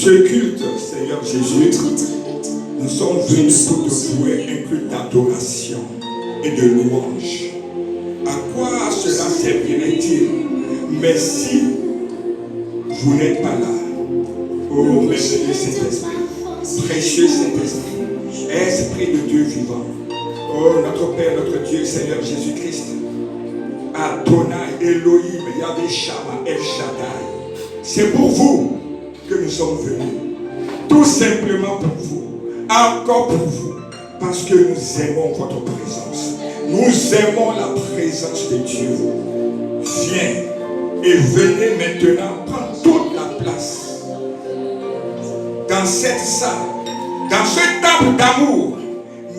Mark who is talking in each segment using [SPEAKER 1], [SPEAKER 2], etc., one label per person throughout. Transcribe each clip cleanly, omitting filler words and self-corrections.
[SPEAKER 1] Ce culte, Seigneur Jésus, nous sommes venus pour te vouer un culte d'adoration et de louange. À quoi cela servirait-il? Mais si vous n'êtes pas là, oh merveilleux Saint-Esprit, précieux Saint-Esprit, Esprit de Dieu vivant, oh notre Père, notre Dieu, Seigneur Jésus-Christ, Adonai, Elohim, Yahvé Shama, El Shaddai, c'est pour vous que nous sommes venus. Tout simplement pour vous, encore pour vous, parce que nous aimons votre présence. Nous aimons la présence de Dieu. Viens et venez maintenant prendre toute la place dans cette salle, dans ce temple d'amour,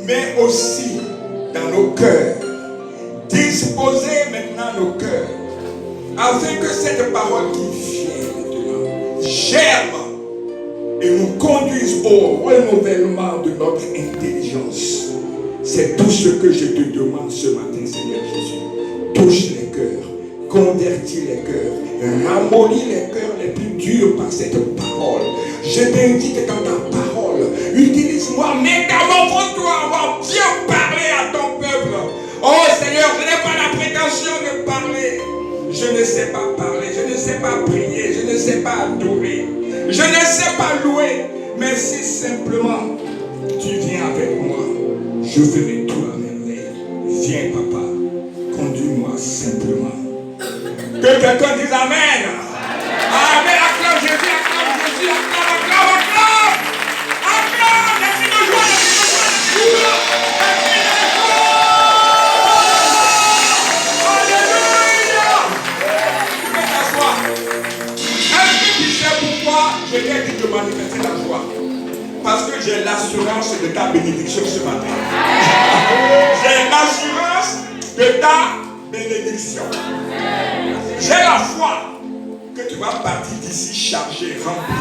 [SPEAKER 1] mais aussi dans nos cœurs. Disposez maintenant nos cœurs afin que cette parole qui vient maintenant germe et nous conduise au renouvellement de notre intelligence. C'est tout ce que je te demande ce matin, Seigneur Jésus. Touche les cœurs, convertis les cœurs, ramollis les cœurs les plus durs par cette parole. Je t'invite dans ta parole, utilise-moi, métamorphose-toi, on va bien parler à ton peuple. Oh Seigneur, je n'ai pas la prétention de parler. Je ne sais pas parler, je ne sais pas prier, je ne sais pas adorer, je ne sais pas louer. Mais si simplement tu viens avec moi, je ferai tout à merveille. Viens papa, conduis-moi simplement. Que quelqu'un dise Amen. Amen. Acclame Jésus, acclame Jésus, acclame, acclame, acclame. Acclame, les filles de joie, les filles de joie, je t'ai dit de manifester la joie. Parce que j'ai l'assurance de ta bénédiction ce matin. J'ai l'assurance de ta bénédiction. J'ai la foi que tu vas partir d'ici chargé, rempli.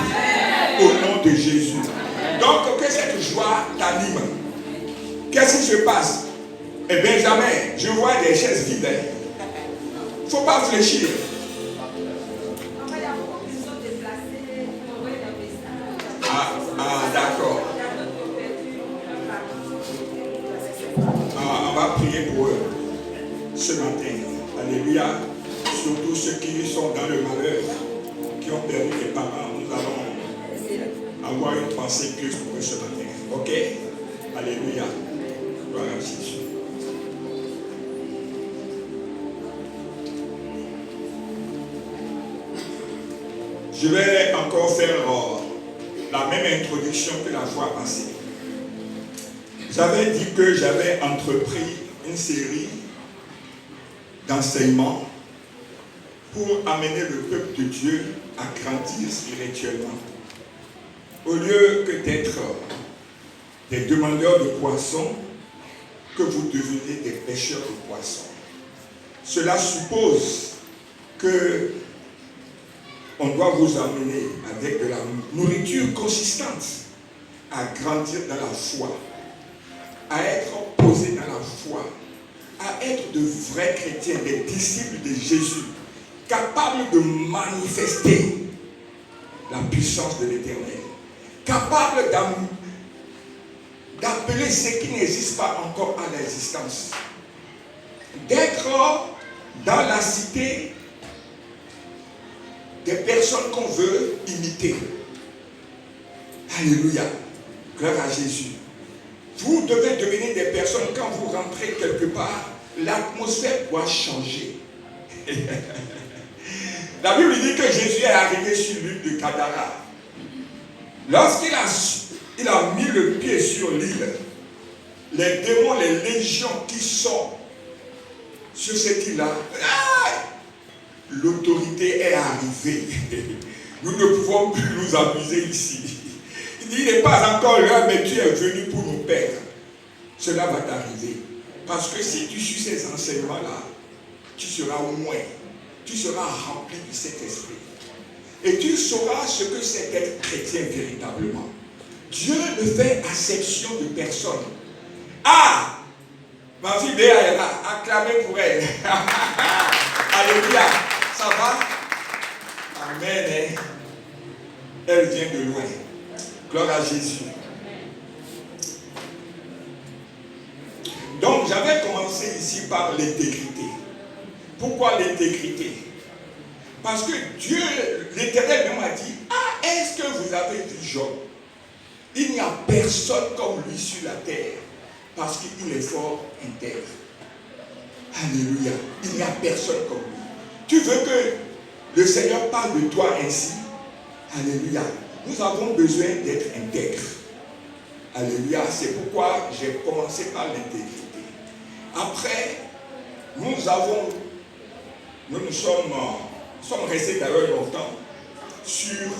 [SPEAKER 1] Au nom de Jésus. Donc que cette joie t'anime. Qu'est-ce qui se passe? Eh bien jamais. Je vois des chaises vides. Il ne faut pas fléchir. D'accord. On va prier pour eux ce matin. Alléluia. Surtout ceux qui sont dans le malheur, qui ont perdu les parents. Nous allons avoir une pensée pieuse pour eux ce matin. Ok? Alléluia. Gloire à Jésus. Je vais encore faire la même introduction que la fois passée. J'avais dit que j'avais entrepris une série d'enseignements pour amener le peuple de Dieu à grandir spirituellement. Au lieu que d'être des demandeurs de poissons, que vous devenez des pêcheurs de poissons. Cela suppose que on doit vous amener avec de la nourriture consistante à grandir dans la foi, à être posé dans la foi, à être de vrais chrétiens, des disciples de Jésus, capables de manifester la puissance de l'Éternel, capables d'appeler ce qui n'existe pas encore à l'existence, d'être dans la cité des personnes qu'on veut imiter. Alléluia. Gloire à Jésus. Vous devez devenir des personnes, quand vous rentrez quelque part, l'atmosphère doit changer. La Bible dit que Jésus est arrivé sur l'île de Gadara. Lorsqu'il a mis le pied sur l'île, les démons, les légions qui sont sur cette île-là, l'autorité est arrivée. Nous ne pouvons plus nous amuser ici. Il dit, il n'est pas encore l'heure, mais tu es venu pour nous perdre. Cela va t'arriver. Parce que si tu suis ces enseignements-là, tu seras au moins, tu seras rempli de cet esprit. Et tu sauras ce que c'est d'être chrétien véritablement. Dieu ne fait acception de personne. Ah! Ma fille Béa est là. Acclamez pour elle. Alléluia. Ça va? Amen. Elle vient de loin. Gloire à Jésus. Donc, j'avais commencé ici par l'intégrité. Pourquoi l'intégrité? Parce que Dieu, l'Éternel même a dit, ah, est-ce que vous avez vu Job? Il n'y a personne comme lui sur la terre, parce qu'il est fort intègre. Alléluia. Il n'y a personne comme lui. Tu veux que le Seigneur parle de toi ainsi? Alléluia. Nous avons besoin d'être intègres. Alléluia. C'est pourquoi j'ai commencé par l'intégrité. Après, nous sommes restés d'ailleurs longtemps sur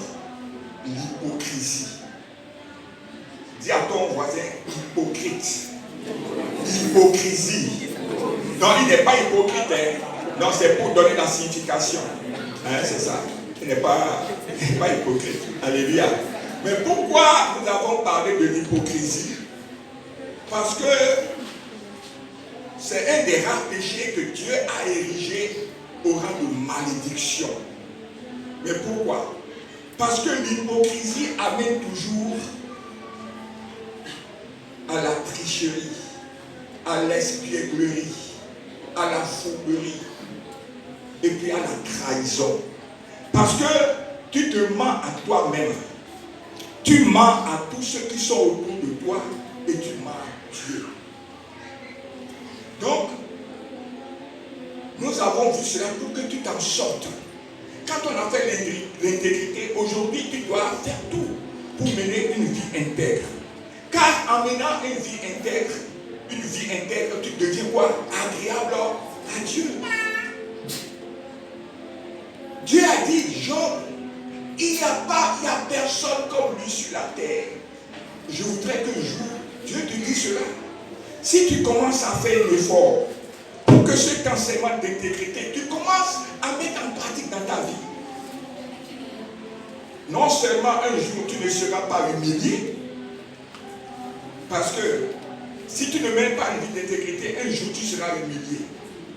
[SPEAKER 1] l'hypocrisie. Dis à ton voisin, hypocrite. Hypocrisie. Non, il n'est pas hypocrite. Hein. Non, c'est pour donner la signification. Hein, c'est ça. Il n'est pas hypocrite. Alléluia. Mais pourquoi nous avons parlé de l'hypocrisie? Parce que c'est un des rares péchés que Dieu a érigé au rang de malédiction. Mais pourquoi? Parce que l'hypocrisie amène toujours à la tricherie, à l'espièglerie, à la fourberie et puis à la trahison. Parce que tu te mens à toi-même. Tu mens à tous ceux qui sont autour de toi et tu mens à Dieu. Donc, nous avons vu cela pour que tu t'en sortes. Quand on a fait l'intégrité, aujourd'hui tu dois faire tout pour mener une vie intègre. Car en menant une vie intègre, tu deviens quoi? Agréable à Dieu. Dieu a dit, Job, il n'y a personne comme lui sur la terre. Je voudrais que Dieu te dise cela. Si tu commences à faire un effort pour que cet enseignement d'intégrité, tu commences à mettre en pratique dans ta vie, non seulement un jour tu ne seras pas humilié, parce que si tu ne mènes pas une vie d'intégrité, un jour tu seras humilié.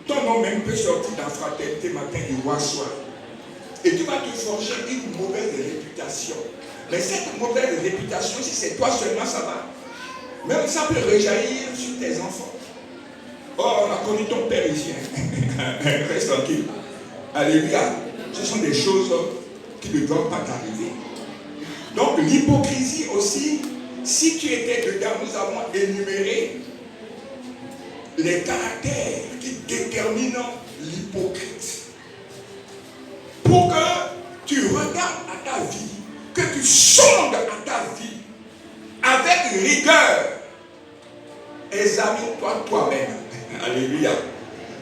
[SPEAKER 1] Ton nom même peut sortir dans la fraternité matin et roi soir. Et tu vas te forger une mauvaise réputation. Mais cette mauvaise réputation, si c'est toi seulement, ça va. Même ça peut rejaillir sur tes enfants. Oh, on a connu ton père ici. Reste tranquille. Alléluia. Ce sont des choses qui ne doivent pas t'arriver. Donc l'hypocrisie aussi, si tu étais dedans, nous avons énuméré les caractères qui déterminent l'hypocrite. Pour que tu regardes à ta vie, que tu sondes à ta vie avec rigueur, examine-toi toi-même. Alléluia.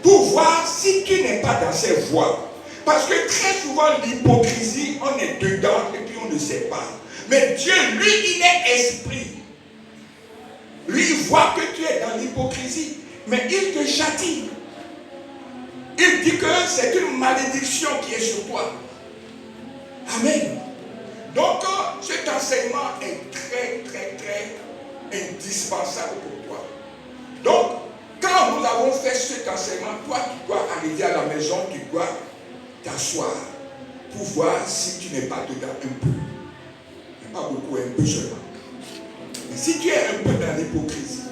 [SPEAKER 1] Pour voir si tu n'es pas dans ces voies. Parce que très souvent, l'hypocrisie, on est dedans et puis on ne sait pas. Mais Dieu, lui, il est esprit. Lui, il voit que tu es dans l'hypocrisie. Mais il te châtie. Il dit que c'est une malédiction qui est sur toi. Amen. Donc, cet enseignement est très, très, très indispensable pour toi. Donc, quand nous avons fait cet enseignement, toi, tu dois arriver à la maison, tu dois t'asseoir pour voir si tu n'es pas dedans un peu. Pas beaucoup, un peu seulement. Mais si tu es un peu dans l'hypocrisie,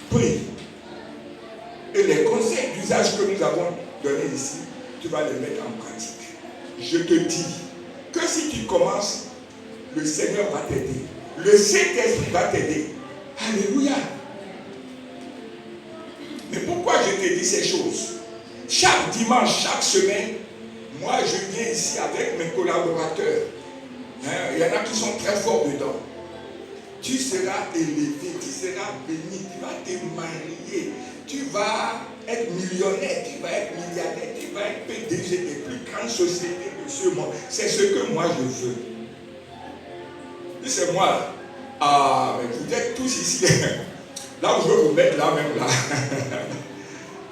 [SPEAKER 1] prie. Et les conseils d'usage que nous avons donnés ici, tu vas les mettre en pratique. Je te dis que si tu commences, le Seigneur va t'aider. Le Saint-Esprit va t'aider. Alléluia. Mais pourquoi je te dis ces choses? Chaque dimanche, chaque semaine, moi je viens ici avec mes collaborateurs. Il y en a qui sont très forts dedans. Tu seras élevé, tu seras béni, tu vas te marier, tu vas être millionnaire, tu vas être milliardaire, tu vas être PDG des plus grandes sociétés de ce monde. C'est ce que moi je veux. Et c'est moi. Ah, mais vous êtes tous ici. Là où je veux vous mettre, là même là.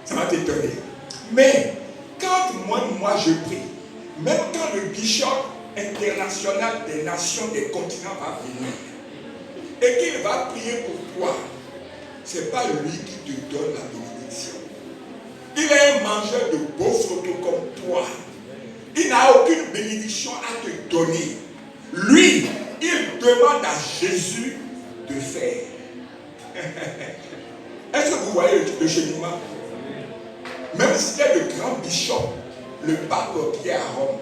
[SPEAKER 1] Ça va t'étonner. Mais quand moi je prie, même quand le bishop international des nations, des continents va venir et qu'il va prier pour toi, ce n'est pas lui qui te donne la bénédiction. Il est un mangeur de beaux photos comme toi. Il n'a aucune bénédiction à te donner. Lui, il demande à Jésus de faire. Est-ce que vous voyez le cheminement? Même si c'est le grand bishop, le pape qui est à Rome,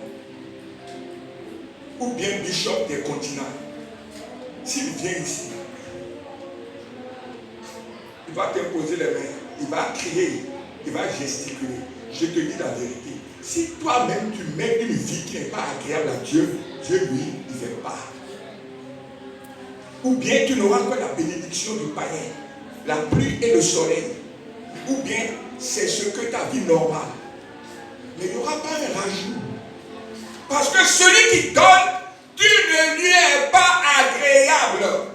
[SPEAKER 1] ou bien bishop des continents, s'il vient ici, il va t'imposer les mains, il va crier, il va gesticuler. Je te dis la vérité. Si toi-même tu mets une vie qui n'est pas agréable à Dieu, Dieu lui, il ne fait pas. Ou bien tu n'auras que la bénédiction du païen, la pluie et le soleil. Ou bien c'est ce que ta vie normale. Mais il n'y aura pas un rajout. Parce que celui qui donne, tu ne lui es pas agréable.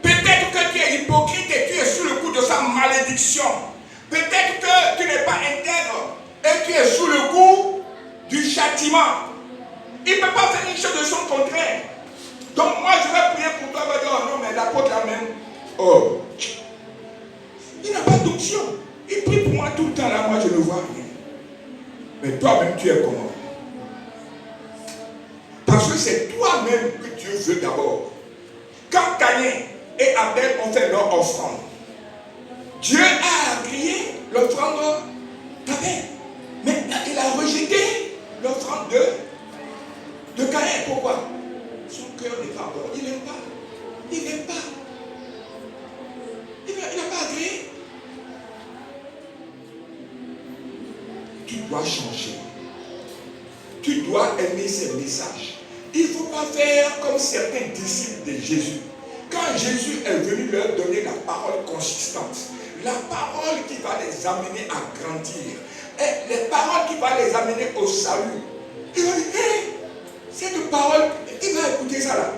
[SPEAKER 1] Peut-être que tu es hypocrite et tu es sous le coup de sa malédiction. Peut-être que tu n'es pas intègre et tu es sous le coup du châtiment. Il ne peut pas faire une chose de son contraire. Donc moi je vais prier pour toi. Je vais dire, oh non, mais l'apôtre là même, oh, il n'a pas d'option. Il prie pour moi tout le temps là, moi je ne vois rien. Mais toi-même tu es comment? Parce que c'est toi-même que Dieu veut d'abord. Quand Caïn et Abel ont fait leur offrande, Dieu a agréé l'offrande d'Abel. Mais il a rejeté l'offrande de Caïn. Pourquoi? Son cœur n'est pas bon. Il n'aime pas. Il n'aime pas. Il n'a pas agréé. Tu dois changer. Tu dois aimer ces messages. Il ne faut pas faire comme certains disciples de Jésus. Quand Jésus est venu leur donner la parole consistante, la parole qui va les amener à grandir, et les paroles qui vont les amener au salut, il va dire, hey, cette parole, il va écouter ça là.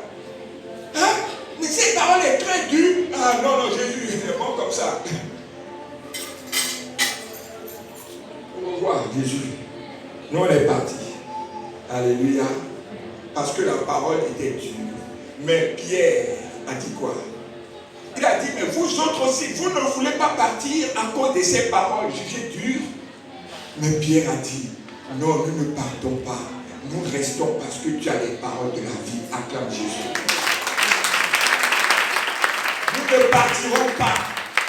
[SPEAKER 1] Hein? Mais cette parole est très dure. Ah non, non, Jésus, il est bon comme ça. On voit Jésus. Nous, on est partis. Alléluia. Parce que la parole était dure. Mais Pierre a dit quoi? Il a dit, mais vous autres aussi, vous ne voulez pas partir à cause de ces paroles jugées dures. Mais Pierre a dit, non, nous ne partons pas. Nous restons parce que tu as les paroles de la vie. Acclame Jésus. Nous ne partirons pas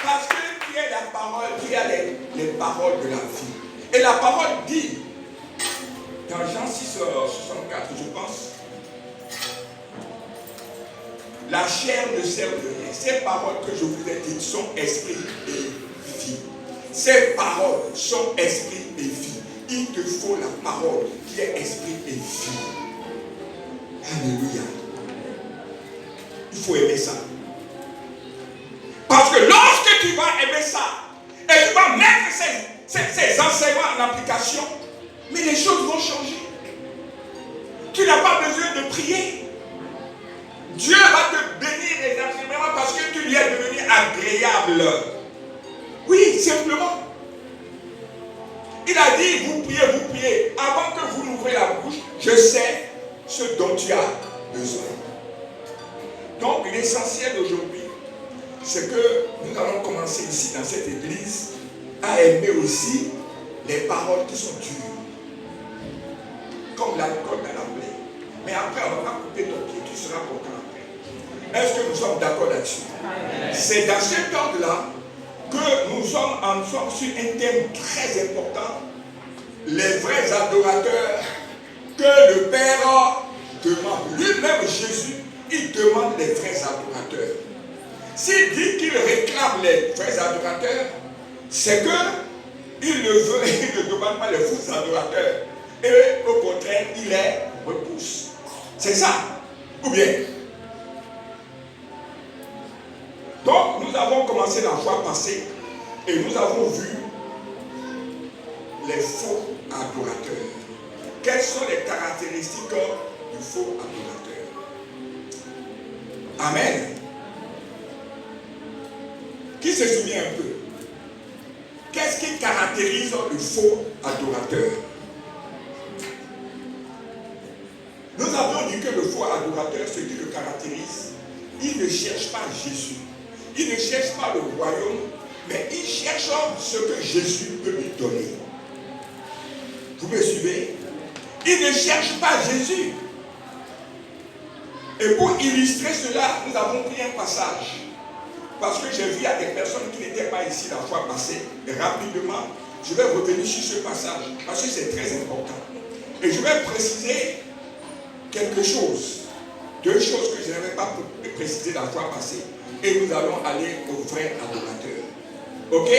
[SPEAKER 1] parce que tu as la parole, tu as les paroles de la vie. Et la parole dit, dans Jean 6, 64, je pense, la chair ne sert de rien. Ces paroles que je vous ai dites sont esprit et vie. Ces paroles sont esprit et vie. Il te faut la parole qui est esprit et vie. Alléluia. Il faut aimer ça. Parce que lorsque tu vas aimer ça, et tu vas mettre ces enseignements en application, mais les choses vont changer. Tu n'as pas besoin de prier. Dieu va te bénir exactement parce que tu lui es devenu agréable. Oui, simplement. Il a dit, vous priez. Avant que vous n'ouvrez la bouche, je sais ce dont tu as besoin. Donc l'essentiel aujourd'hui, c'est que nous allons commencer ici dans cette église à aimer aussi les paroles qui sont dures. Comme l'alcool dans la plaie. Mais après, on va pas couper ton pied, tu seras content après. Est-ce que nous sommes d'accord là-dessus? C'est dans cet ordre-là que nous sommes sur un thème très important. Les vrais adorateurs que le Père demande. Lui-même, Jésus, il demande les vrais adorateurs. S'il dit qu'il réclame les vrais adorateurs, c'est que il ne veut, il ne demande pas les faux adorateurs. Et au contraire, il les repousse. C'est ça. Ou bien. Donc, nous avons commencé la fois passée et nous avons vu les faux adorateurs. Quelles sont les caractéristiques du faux adorateur? Amen. Qui se souvient un peu? Qu'est-ce qui caractérise le faux adorateur? Nous avons dit que le faux adorateur, ce qui le caractérise, il ne cherche pas Jésus. Il ne cherche pas le royaume, mais il cherche ce que Jésus peut lui donner. Vous me suivez? Ils ne cherchent pas Jésus. Et pour illustrer cela, nous avons pris un passage. Parce que j'ai vu à des personnes qui n'étaient pas ici la fois passée. Et rapidement, je vais revenir sur ce passage. Parce que c'est très important. Et je vais préciser quelque chose. Deux choses que je n'avais pas précisées la fois passée. Et nous allons aller au vrai adorateur. Ok?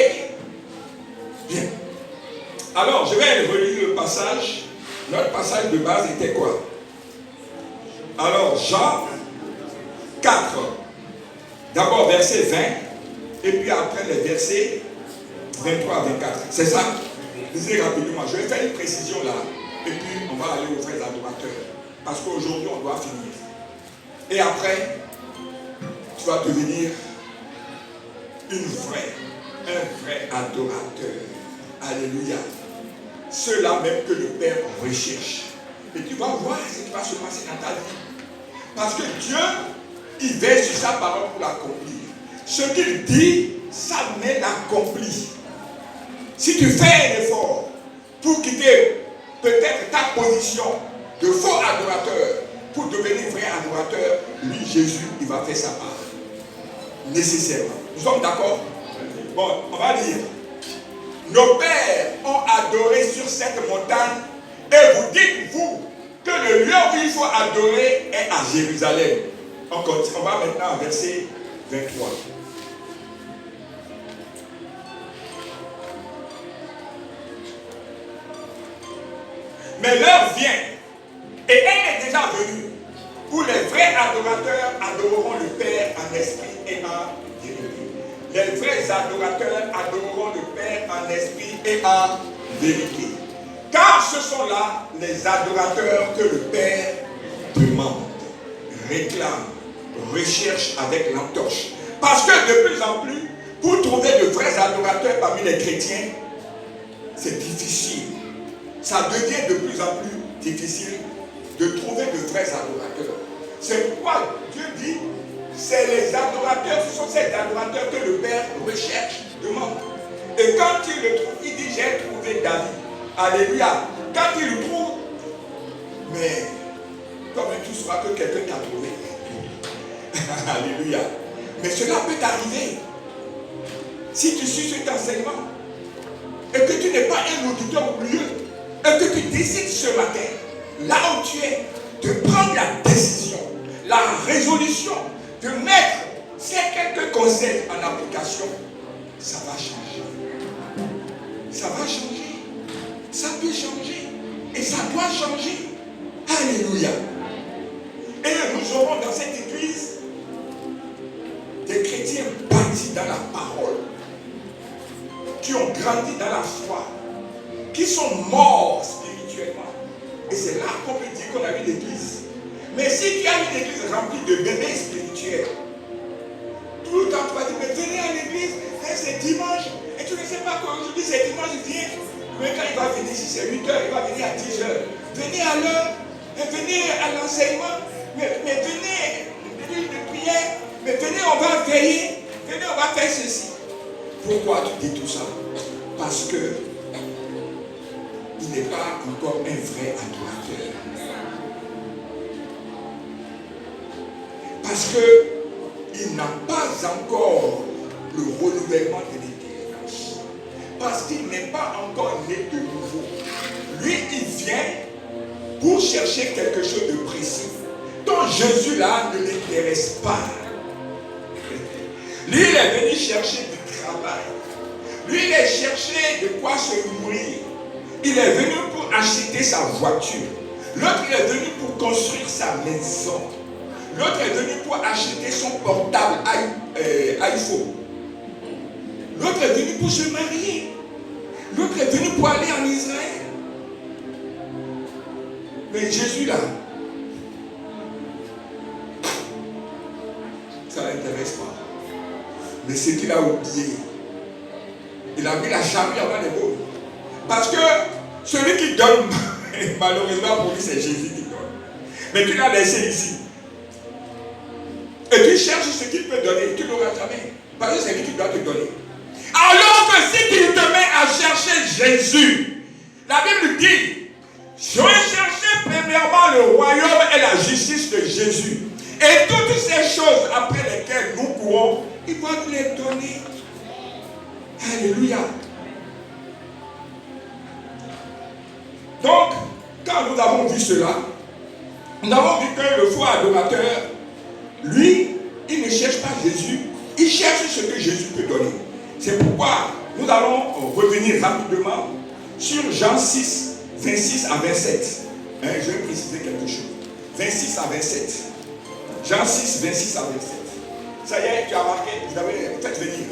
[SPEAKER 1] Bien. Alors, je vais relire le passage. Notre passage de base était quoi? Alors, Jean 4. D'abord, verset 20. Et puis après, les versets 23 à 24. C'est ça? Lisez rapidement. Je vais faire une précision là. Et puis, on va aller aux vrais adorateurs. Parce qu'aujourd'hui, on doit finir. Et après, tu vas devenir un vrai adorateur. Alléluia. Ceux-là même que le Père recherche. Et tu vas voir ce qui va se passer dans ta vie. Parce que Dieu, il veille sur sa parole pour l'accomplir. Ce qu'il dit, ça met l'accompli. Si tu fais un effort pour quitter peut-être ta position de faux adorateur pour devenir vrai adorateur, lui, Jésus, il va faire sa part. Nécessairement. Nous sommes d'accord? Bon, on va dire. Nos pères ont adoré sur cette montagne et vous dites, vous, que le lieu où il faut adorer est à Jérusalem. On continue, on va maintenant au verset 23. Mais l'heure vient, et elle est déjà venue, où les vrais adorateurs adoreront le Père en esprit et en vérité. Les vrais adorateurs adoreront le Père en esprit et en vérité. Car ce sont là les adorateurs que le Père demande, réclame, recherche avec l'entorche. Parce que de plus en plus, pour trouver de vrais adorateurs parmi les chrétiens, c'est difficile. Ça devient de plus en plus difficile de trouver de vrais adorateurs. C'est pourquoi Dieu dit, c'est les adorateurs, ce sont ces adorateurs que le Père recherche, demande. Et quand il le trouve, il dit, j'ai trouvé David. Alléluia. Quand il le trouve, mais comme tu sauras que quelqu'un t'a trouvé. Alléluia. Mais cela peut t'arriver si tu suis cet enseignement et que tu n'es pas un auditeur oublieux et que tu décides ce matin, là où tu es, de prendre la décision, la résolution, de mettre ces quelques conseils en application, ça va changer. Ça va changer. Ça peut changer. Et ça doit changer. Alléluia. Et nous aurons dans cette église des chrétiens bâtis dans la parole, qui ont grandi dans la foi, qui sont morts spirituellement. Et c'est là qu'on peut dire qu'on a eu l'église. Mais si tu as une église remplie de bébés spirituels, tout le temps tu vas dire, mais venez à l'église, c'est dimanche, et tu ne sais pas qu'aujourd'hui c'est dimanche, viens. Mais quand il va venir, si c'est 8 heures, il va venir à 10 heures. Venez à l'heure, et venez à l'enseignement, mais venez, de prière, mais venez, on va veiller, venez, on va faire ceci. Pourquoi tu dis tout ça? Parce que il n'est pas encore un vrai adorateur. Parce qu'il n'a pas encore le renouvellement de l'intelligence. Parce qu'il n'est pas encore né de nouveau. Lui, il vient pour chercher quelque chose de précis. Donc Jésus là ne l'intéresse pas. Lui, il est venu chercher du travail. Lui, il est cherché de quoi se nourrir. Il est venu pour acheter sa voiture. L'autre, il est venu pour construire sa maison. L'autre est venu pour acheter son portable iPhone. L'autre est venu pour se marier. L'autre est venu pour aller en Israël. Mais Jésus là, ça ne l'intéresse pas. Mais ce qu'il a oublié, il a mis la charrue avant les bœufs. Parce que celui qui donne, malheureusement pour lui, c'est Jésus qui donne. Mais tu l'as laissé ici. Et tu cherches ce qu'il peut donner, tu ne l'auras jamais. Parce que c'est lui qui doit te donner. Alors que si tu te mets à chercher Jésus, la Bible dit, je vais chercher le royaume et la justice de Jésus. Et toutes ces choses après lesquelles nous courons, il va nous les donner. Alléluia. Donc, quand nous avons vu cela, nous avons vu que le faux adorateur, lui, il ne cherche pas Jésus, il cherche ce que Jésus peut donner. C'est pourquoi nous allons revenir rapidement sur Jean 6, 26 à 27. Je vais préciser quelque chose. 26 à 27. Jean 6, 26 à 27. Ça y est, tu as marqué, vous avez fait venir.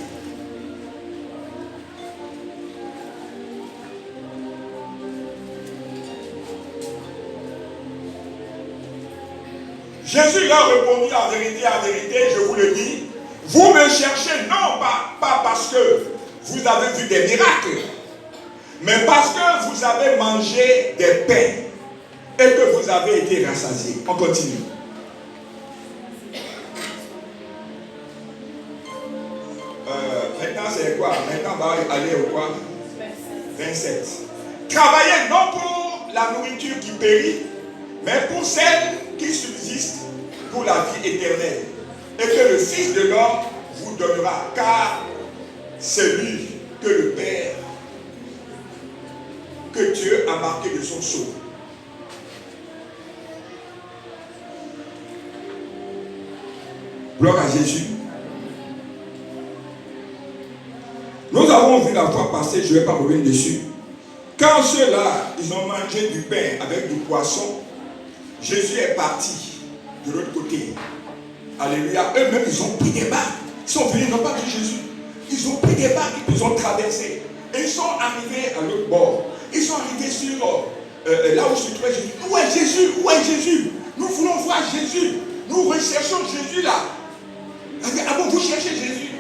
[SPEAKER 1] Jésus leur répondit en vérité, je vous le dis, vous me cherchez non pas parce que vous avez vu des miracles, mais parce que vous avez mangé des pains et que vous avez été rassasiés. On continue. Maintenant c'est quoi? Maintenant on va aller au quoi? 27. Travaillez non pour la nourriture qui périt, mais pour celle qui subsiste pour la vie éternelle, et que le Fils de l'homme vous donnera, car c'est lui que le Père, que Dieu a marqué de son sceau. Gloire à Jésus. Nous avons vu la fois passée, je ne vais pas revenir dessus. Quand ceux-là, ils ont mangé du pain avec du poisson, Jésus est parti de l'autre côté. Alléluia. Eux-mêmes, ils ont pris des barques. Ils sont venus, ils n'ont pas vu Jésus. Ils ont pris des barques, ils ont traversé. Et ils sont arrivés à l'autre bord. Ils sont arrivés sur là où se trouvait Jésus. Où est Jésus? Où est Jésus? Nous voulons voir Jésus. Nous recherchons Jésus là. Ah bon, vous cherchez Jésus?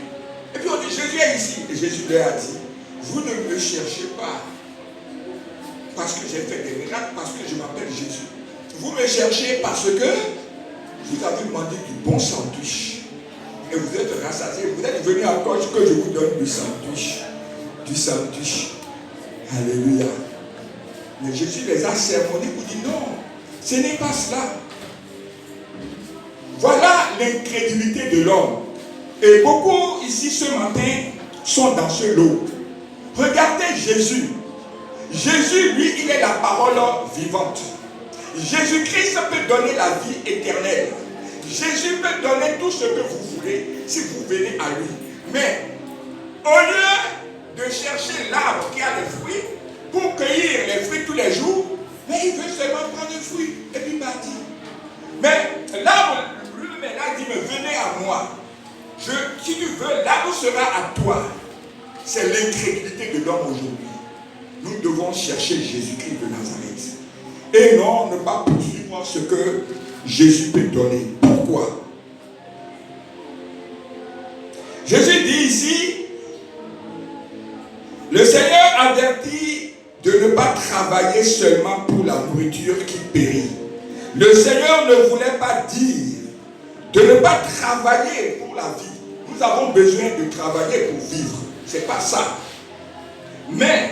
[SPEAKER 1] Et puis on dit, Jésus est ici. Et Jésus leur a dit, vous ne me cherchez pas parce que j'ai fait des miracles, parce que je m'appelle Jésus. Vous me cherchez parce que vous avez demandé du bon sandwich. Et vous êtes rassasiés. Vous êtes venus encore que je vous donne du sandwich. Du sandwich. Alléluia. Mais Jésus les a sermonnés pour dire non, ce n'est pas cela. Voilà l'incrédulité de l'homme. Et beaucoup ici ce matin sont dans ce lot. Regardez Jésus. Jésus, lui, il est la parole vivante. Jésus-Christ peut donner la vie éternelle. Jésus peut donner tout ce que vous voulez si vous venez à lui. Mais au lieu de chercher l'arbre qui a des fruits pour cueillir les fruits tous les jours, mais il veut seulement prendre le fruit et puis partir. Mais l'arbre lui-même a dit, mais venez à moi. Si tu veux, l'arbre sera à toi. C'est l'incrédulité de l'homme aujourd'hui. Nous devons chercher Jésus-Christ de Nazareth. Et non, ne pas poursuivre ce que Jésus peut donner. Pourquoi? Jésus dit ici, le Seigneur avertit de ne pas travailler seulement pour la nourriture qui périt. Le Seigneur ne voulait pas dire de ne pas travailler pour la vie. Nous avons besoin de travailler pour vivre. C'est pas ça. Mais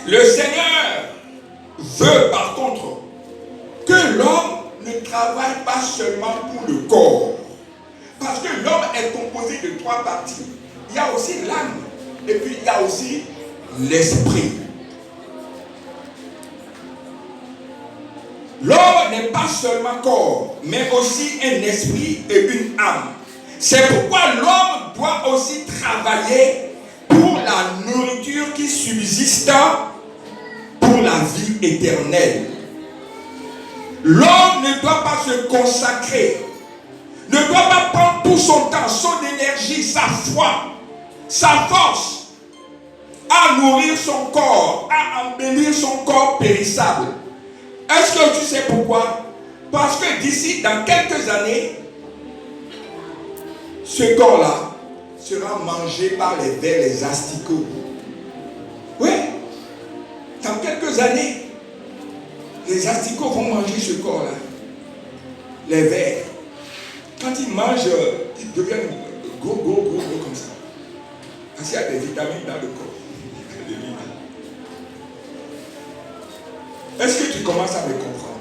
[SPEAKER 1] le Seigneur veut par contre que l'homme ne travaille pas seulement pour le corps. Parce que l'homme est composé de trois parties. Il y a aussi l'âme et puis il y a aussi l'esprit. L'homme n'est pas seulement corps, mais aussi un esprit et une âme. C'est pourquoi l'homme doit aussi travailler pour la nourriture qui subsiste pour la vie éternelle. L'homme ne doit pas se consacrer, ne doit pas prendre tout son temps, son énergie, sa foi, sa force à nourrir son corps, à embellir son corps périssable. Est-ce que tu sais pourquoi? Parce que d'ici, dans quelques années, ce corps-là sera mangé par les vers, les asticots. Oui, dans quelques années, les asticots vont manger ce corps-là. Les vers. Quand ils mangent, ils deviennent gros comme ça. Parce qu'il y a des vitamines dans le corps. Est-ce que tu commences à me comprendre?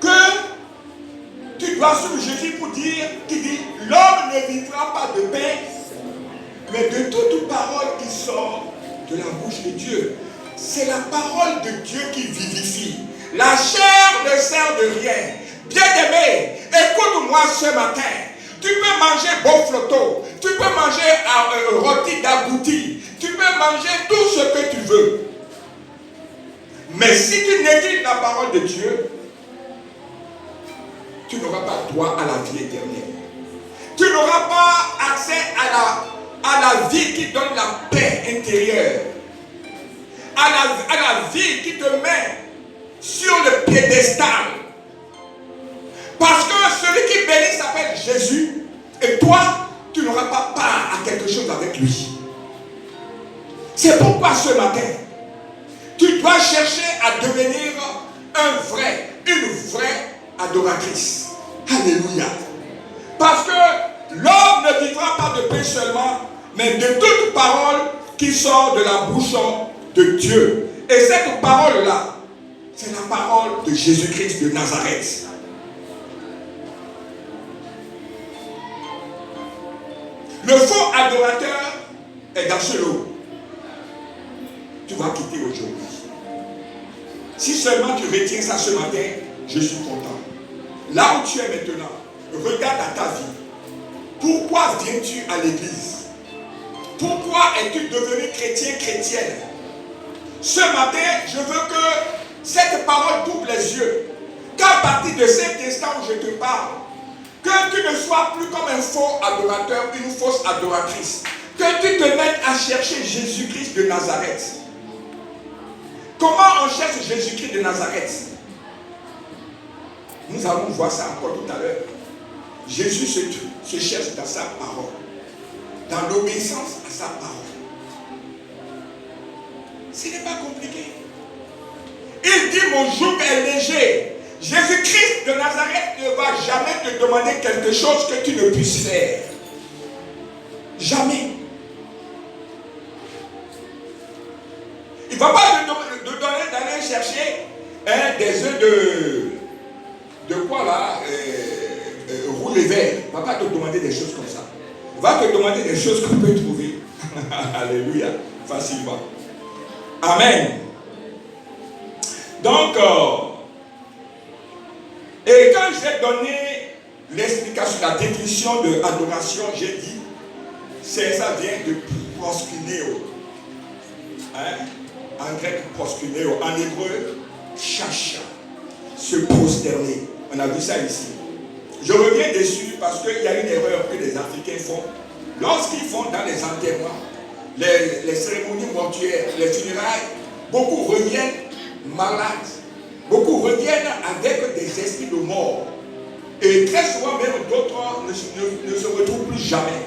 [SPEAKER 1] Que tu dois suivre Jésus pour dire, qui dit, l'homme ne vivra pas de pain, mais de toute parole qui sort de la bouche de Dieu. C'est la parole de Dieu qui vivifie. La chair ne sert de rien. Bien-aimé, écoute-moi ce matin. Tu peux manger bon flotto, tu peux manger rôti d'agouti, tu peux manger tout ce que tu veux. Mais si tu négliges la parole de Dieu, tu n'auras pas droit à la vie éternelle. Tu n'auras pas accès à la vie qui donne la paix intérieure. À la vie qui te met sur le piédestal. Parce que celui qui bénit s'appelle Jésus. Et toi, tu n'auras pas part à quelque chose avec lui. C'est pourquoi ce matin, tu dois chercher à devenir une vraie adoratrice. Alléluia. Parce que l'homme ne vivra pas de pain seulement, mais de toute parole qui sort de la bouche de Dieu. Et cette parole-là, c'est la parole de Jésus-Christ de Nazareth. Le faux adorateur est dans ce lot. Tu vas quitter aujourd'hui. Si seulement tu retiens ça ce matin, je suis content. Là où tu es maintenant, regarde à ta vie. Pourquoi viens-tu à l'église? Pourquoi es-tu devenu chrétienne? Ce matin, je veux que cette parole t'ouvre les yeux. Qu'à partir de cet instant où je te parle, que tu ne sois plus comme un faux adorateur, une fausse adoratrice. Que tu te mettes à chercher Jésus-Christ de Nazareth. Comment on cherche Jésus-Christ de Nazareth? Nous allons voir ça encore tout à l'heure. Jésus se cherche dans sa parole, dans l'obéissance à sa parole. Ce n'est pas compliqué. Il dit mon joug est léger. Jésus-Christ de Nazareth ne va jamais te demander quelque chose que tu ne puisses faire. Jamais. Il ne va pas te donner d'aller chercher des œufs de quoi là roule vert. Il ne va pas te demander des choses comme ça. Il va te demander des choses qu'on peut trouver. Alléluia. Facilement. Amen. Donc, et quand j'ai donné l'explication, la définition de adoration, j'ai dit, ça vient de proskuneo. Hein? En grec, proskuneo. En hébreu, chacha. Se prosterner. On a vu ça ici. Je reviens dessus parce qu'il y a une erreur que les Africains font. Lorsqu'ils font dans les enterrements, les cérémonies mortuaires, les funérailles, beaucoup reviennent malades. Beaucoup reviennent avec des esprits de mort. Et très souvent même d'autres ne se retrouvent plus jamais.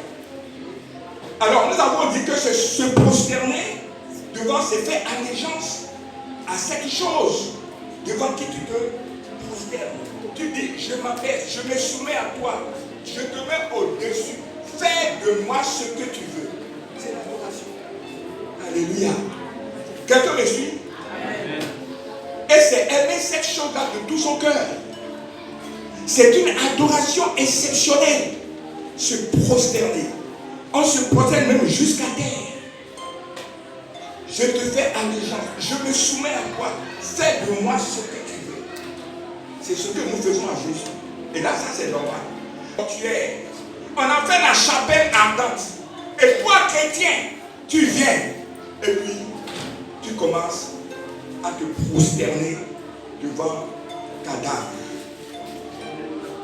[SPEAKER 1] Alors nous avons dit que se prosterner devant, c'est faire allégeance à cette chose devant qui tu te prosternes. Tu dis, je m'appelle, je me soumets à toi, je te mets au-dessus. Fais de moi ce que tu veux. C'est l'adoration. Alléluia. Quelqu'un me suit? Amen. Et c'est aimer cette chose-là de tout son cœur. C'est une adoration exceptionnelle. Se prosterner. On se prosterne même jusqu'à terre. Je te fais allégeance. Je me soumets à toi. Fais de moi ce que tu veux. C'est ce que nous faisons à Jésus. Et là, ça c'est normal. On a fait la chapelle ardente. Et toi, chrétien, tu viens. Et puis, tu commences à te prosterner devant cadavre.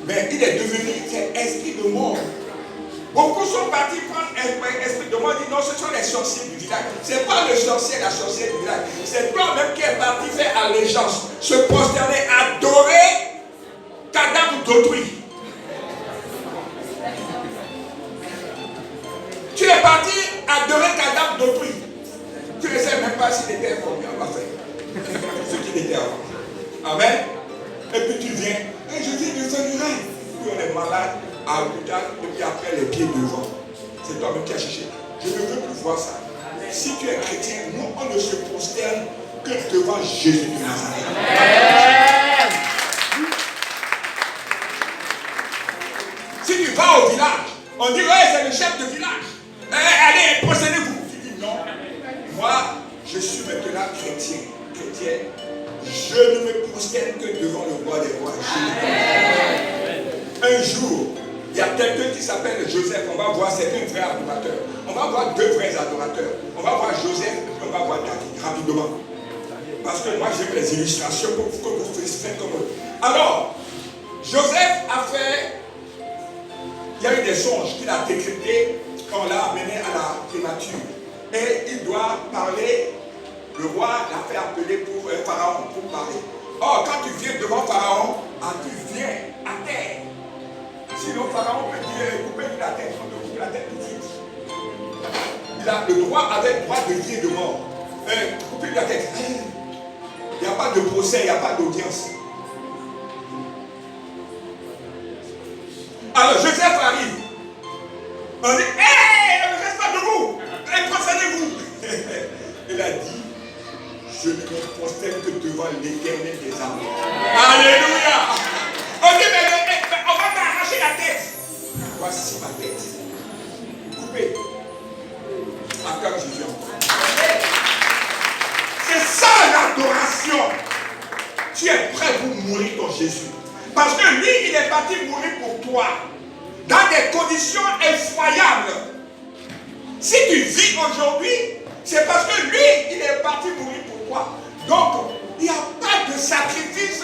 [SPEAKER 1] Mais il est devenu cet esprit de mort. Beaucoup sont partis prendre un esprit de mort et disent non, ce sont les sorciers du village. Ce n'est pas le sorcier, la sorcière du village. C'est toi-même qui es parti faire allégeance, se prosterner, adorer cadavre d'autrui. Tu es parti adorer cadavre d'autrui. Tu ne sais même pas s'il était combien on va faire. Ce qu'il était avant. Amen. Et puis tu viens. Et je viens de faire du rêve. Puis on est malade, à l'hôpital, et puis après les pieds devant. C'est toi-même qui as cherché. Je ne veux plus voir ça. Si tu es chrétien, nous on ne se prosterne que devant Jésus de Nazareth. Si tu vas au village, on dit ouais, c'est le chef de village. Allez, procédez-vous. Tu dis non. Moi, je suis maintenant chrétien. Je ne me prosterne que devant le roi des rois. Un jour, il y a quelqu'un qui s'appelle Joseph. On va voir, c'est un vrai adorateur. On va voir deux vrais adorateurs. On va voir Joseph et puis on va voir David rapidement. Parce que moi j'aime les illustrations pour que vous faites comme eux. Alors, Joseph a fait. Il y a eu des songes qu'il a décryptés quand on l'a amené à la primature. Et il doit parler. Le roi l'a fait appeler pour Pharaon pour parler. Or, quand tu viens devant Pharaon, tu viens à terre. Sinon, Pharaon peut dire coupez-lui la tête, on te coupe la tête tout de suite. Il a le droit avec droit de vie et de mort. Coupez-lui la tête. Il n'y a pas de procès, il n'y a pas d'audience. Alors, Joseph arrive. On dit hé, ne reste pas debout. Procédez-vous. Il a dit je ne me prosterne que devant l'Éternel des armées. Alléluia. On dit mais on va t'arracher la tête. Voici ma tête. Coupez. Encore Jésus. C'est ça l'adoration. Tu es prêt pour mourir pour Jésus. Parce que lui, il est parti mourir pour toi. Dans des conditions effroyables. Si tu vis aujourd'hui, c'est parce que lui, il est parti mourir pour toi. Donc, il n'y a pas de sacrifice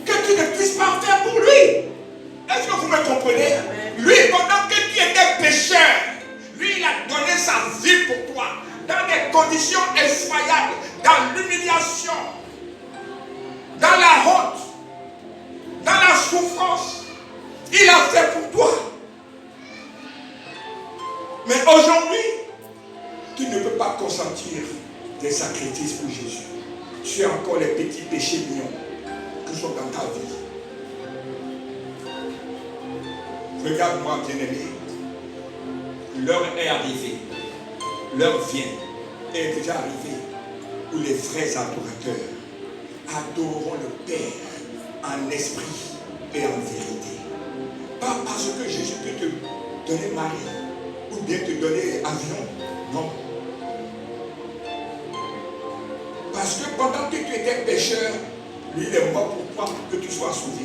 [SPEAKER 1] que tu ne puisses pas faire pour lui. Est-ce que vous me comprenez? Lui, pendant que tu étais pécheur, lui, il a donné sa vie pour toi. Dans des conditions effroyables, dans l'humiliation, dans la honte, dans la souffrance. Il a fait pour toi. Mais aujourd'hui, tu ne peux pas consentir des sacrifices pour Jésus. Tu as encore les petits péchés mignons qui sont dans ta vie. Regarde-moi, bien-aimé. L'heure est arrivée. L'heure vient. Elle est déjà arrivée. Où les vrais adorateurs adoreront le Père en esprit et en vérité. Pas parce que Jésus peut te donner mari ou bien te donner avion. Non. Parce que pendant que tu étais pécheur, lui il est mort pour toi pour que tu sois sauvé.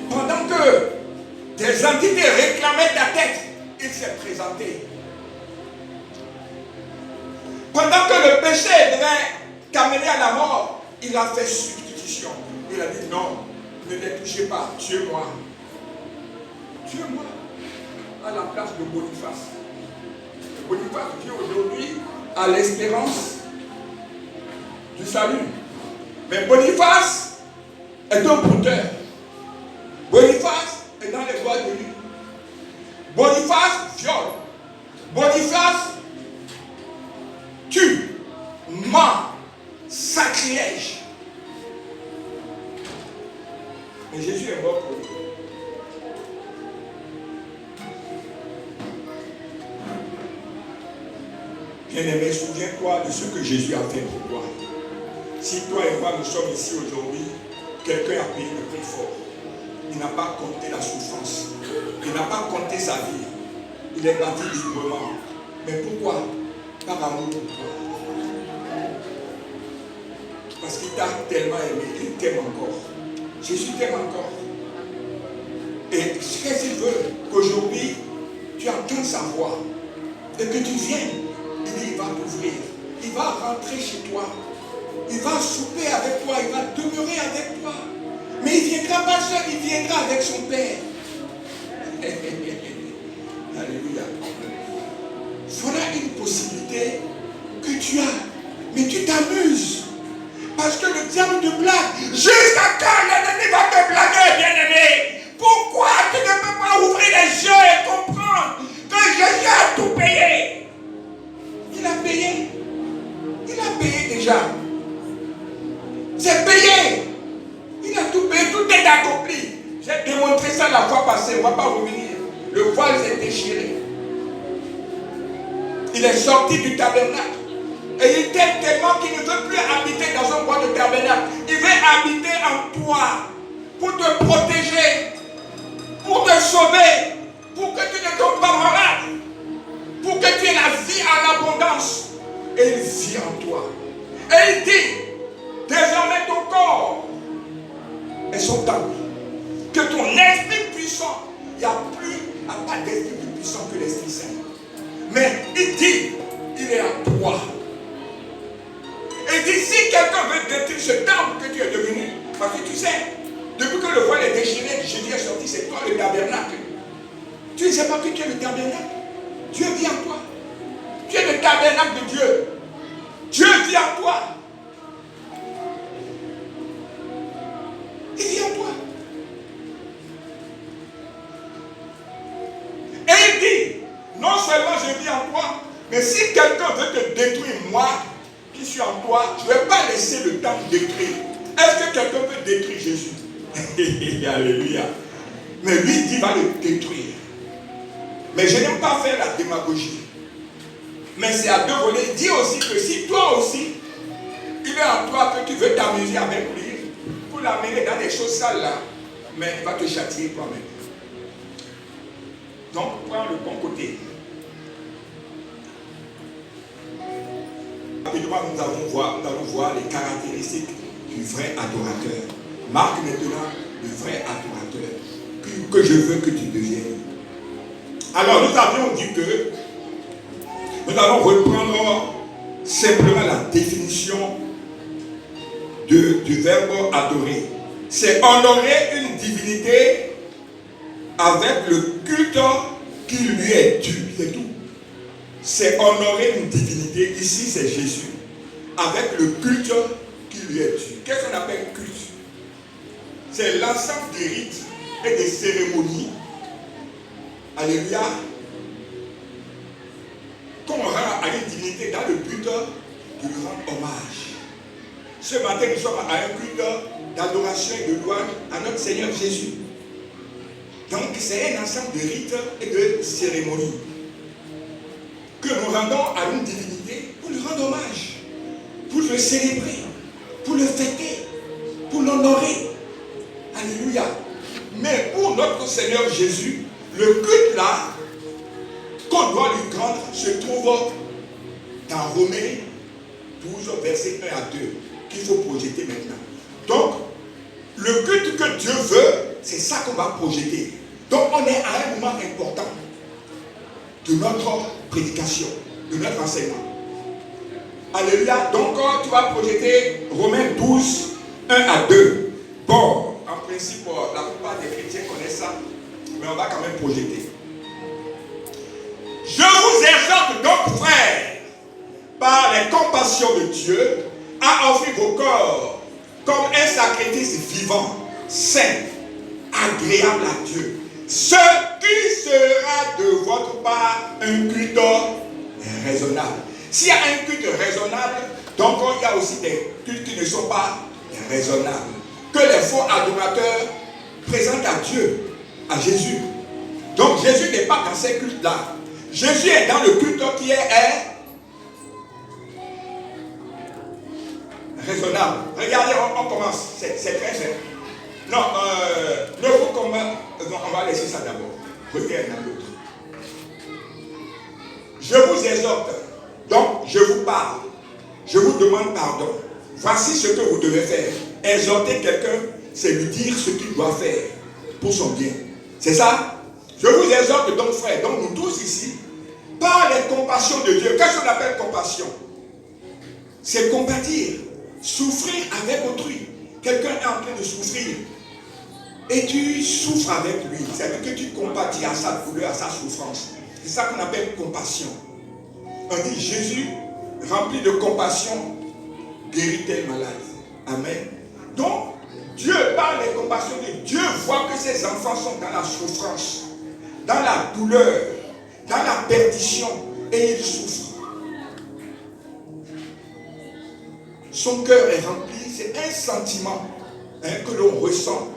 [SPEAKER 1] Pendant que des entités réclamaient ta tête, il s'est présenté. Pendant que le péché devait t'amener à la mort, il a fait substitution. Il a dit non, ne les touchez pas, tuez-moi. Tuez-moi à la place de Boniface. Boniface qui aujourd'hui a l'espérance du salut. Mais Boniface est un brouteur. Boniface est dans les voies de lui. Boniface viole. Boniface tue, ment, sacrilège. Mais Jésus est mort pour lui. Bien-aimé, souviens-toi de ce que Jésus a fait pour toi. Si toi et moi nous sommes ici aujourd'hui, quelqu'un a payé le prix fort. Il n'a pas compté la souffrance. Il n'a pas compté sa vie. Il est parti librement. Mais pourquoi? Par amour pour toi. Parce qu'il t'a tellement aimé, il t'aime encore. Jésus t'aime encore. Et qu'est-ce qu'il veut? Qu'aujourd'hui, tu entends sa voix. Et que tu viennes. Il va t'ouvrir. Il va rentrer chez toi. Il va souper avec toi. Il va demeurer avec toi. Mais il ne viendra pas seul, il viendra avec son Père. Alléluia. Voilà une possibilité que tu as. Mais tu t'amuses. Parce que le diable te blague. Jusqu'à quand l'ennemi va te blaguer, bien-aimé? Pourquoi tu ne peux pas ouvrir les yeux et comprendre que Jésus a tout payé? Il a payé. Il a payé déjà. C'est payé. Il a tout payé. Tout est accompli. J'ai démontré ça la fois passée. On ne va pas revenir. Le voile s'est déchiré. Il est sorti du tabernacle. Et il t'aime tellement qu'il ne veut plus habiter dans un bois de tabernacle. Il veut habiter en toi pour te protéger, pour te sauver, pour que tu ne tombes pas malade, pour que tu aies la vie en abondance. Et il vit en toi. Et il dit, désormais ton corps est son temple. Que ton esprit puissant, il n'y a pas d'esprit plus puissant que l'Esprit Saint. Mais il dit, il est en toi. Et il dit, si quelqu'un veut détruire ce temple que tu es devenu, parce que tu sais, depuis que le voile est déchiré, Jésus est sorti, c'est toi le tabernacle. Tu ne sais pas que tu es le tabernacle. Dieu vit en toi. Tu es le tabernacle de Dieu. Dieu vit en toi. Il vit en toi. Et il dit, non seulement je vis en toi, mais si quelqu'un veut te détruire, moi, qui suis en toi, je ne vais pas laisser le temps de détruire. Est-ce que quelqu'un peut détruire Jésus? Alléluia. Mais lui, il dit, va le détruire. Mais je n'aime pas faire la démagogie. Mais c'est à deux volets. Il dit aussi que si toi aussi, il est en toi que tu veux t'amuser avec lui, pour l'amener dans des choses sales là, mais il va te châtier toi-même. Donc, prends le bon côté. Rapidement, nous allons voir les caractéristiques du vrai adorateur. Marque maintenant le vrai adorateur que je veux que tu deviennes. Alors, nous avions dit que nous allons reprendre simplement la définition du verbe adorer. C'est honorer une divinité avec le culte qui lui est dû. C'est tout. C'est honorer une divinité. Ici, c'est Jésus. Avec le culte qui lui est dû. Qu'est-ce qu'on appelle culte? C'est l'ensemble des rites et des cérémonies. Alléluia. Qu'on rend à une divinité dans le but de lui rendre hommage. Ce matin, nous sommes à un culte d'adoration et de louange à notre Seigneur Jésus. Donc, c'est un ensemble de rites et de cérémonies que nous rendons à une divinité pour lui rendre hommage, pour le célébrer, pour le fêter, pour l'honorer. Alléluia. Mais pour notre Seigneur Jésus, le culte là, qu'on doit lui rendre, se trouve dans Romains 12, versets 1 à 2, qu'il faut projeter maintenant. Donc, le culte que Dieu veut, c'est ça qu'on va projeter. Donc, on est à un moment important de notre prédication, de notre enseignement. Alléluia. Donc, tu vas projeter Romains 12, 1 à 2. Bon, en principe, la plupart des chrétiens connaissent ça, mais on va quand même projeter. Je vous exhorte donc, frères, par les compassions de Dieu, à offrir vos corps comme un sacrifice vivant, saint, agréable à Dieu. Ce qui sera de votre part un culte raisonnable. S'il y a un culte raisonnable, donc il y a aussi des cultes qui ne sont pas raisonnables. Que les faux adorateurs présentent à Dieu, à Jésus. Donc Jésus n'est pas dans ces cultes-là. Jésus est dans le culte qui est raisonnable. Regardez, on commence. C'est très simple. Non, le faut qu'on on va laisser ça d'abord. Reviens dans l'autre. Je vous exhorte, donc je vous parle. Je vous demande pardon. Voici ce que vous devez faire. Exhorter quelqu'un, c'est lui dire ce qu'il doit faire pour son bien. C'est ça? Je vous exhorte donc, frère, donc nous tous ici, par les compassions de Dieu. Qu'est-ce qu'on appelle compassion? C'est compatir, souffrir avec autrui. Quelqu'un est en train de souffrir et tu souffres avec lui. C'est-à-dire que tu compatis à sa douleur, à sa souffrance. C'est ça qu'on appelle compassion. On dit Jésus, rempli de compassion, guérit tel malade. Amen. Donc, Dieu, par les compassions de Dieu, voit que ses enfants sont dans la souffrance, dans la douleur, dans la perdition, et il souffre. Son cœur est rempli, c'est un sentiment que l'on ressent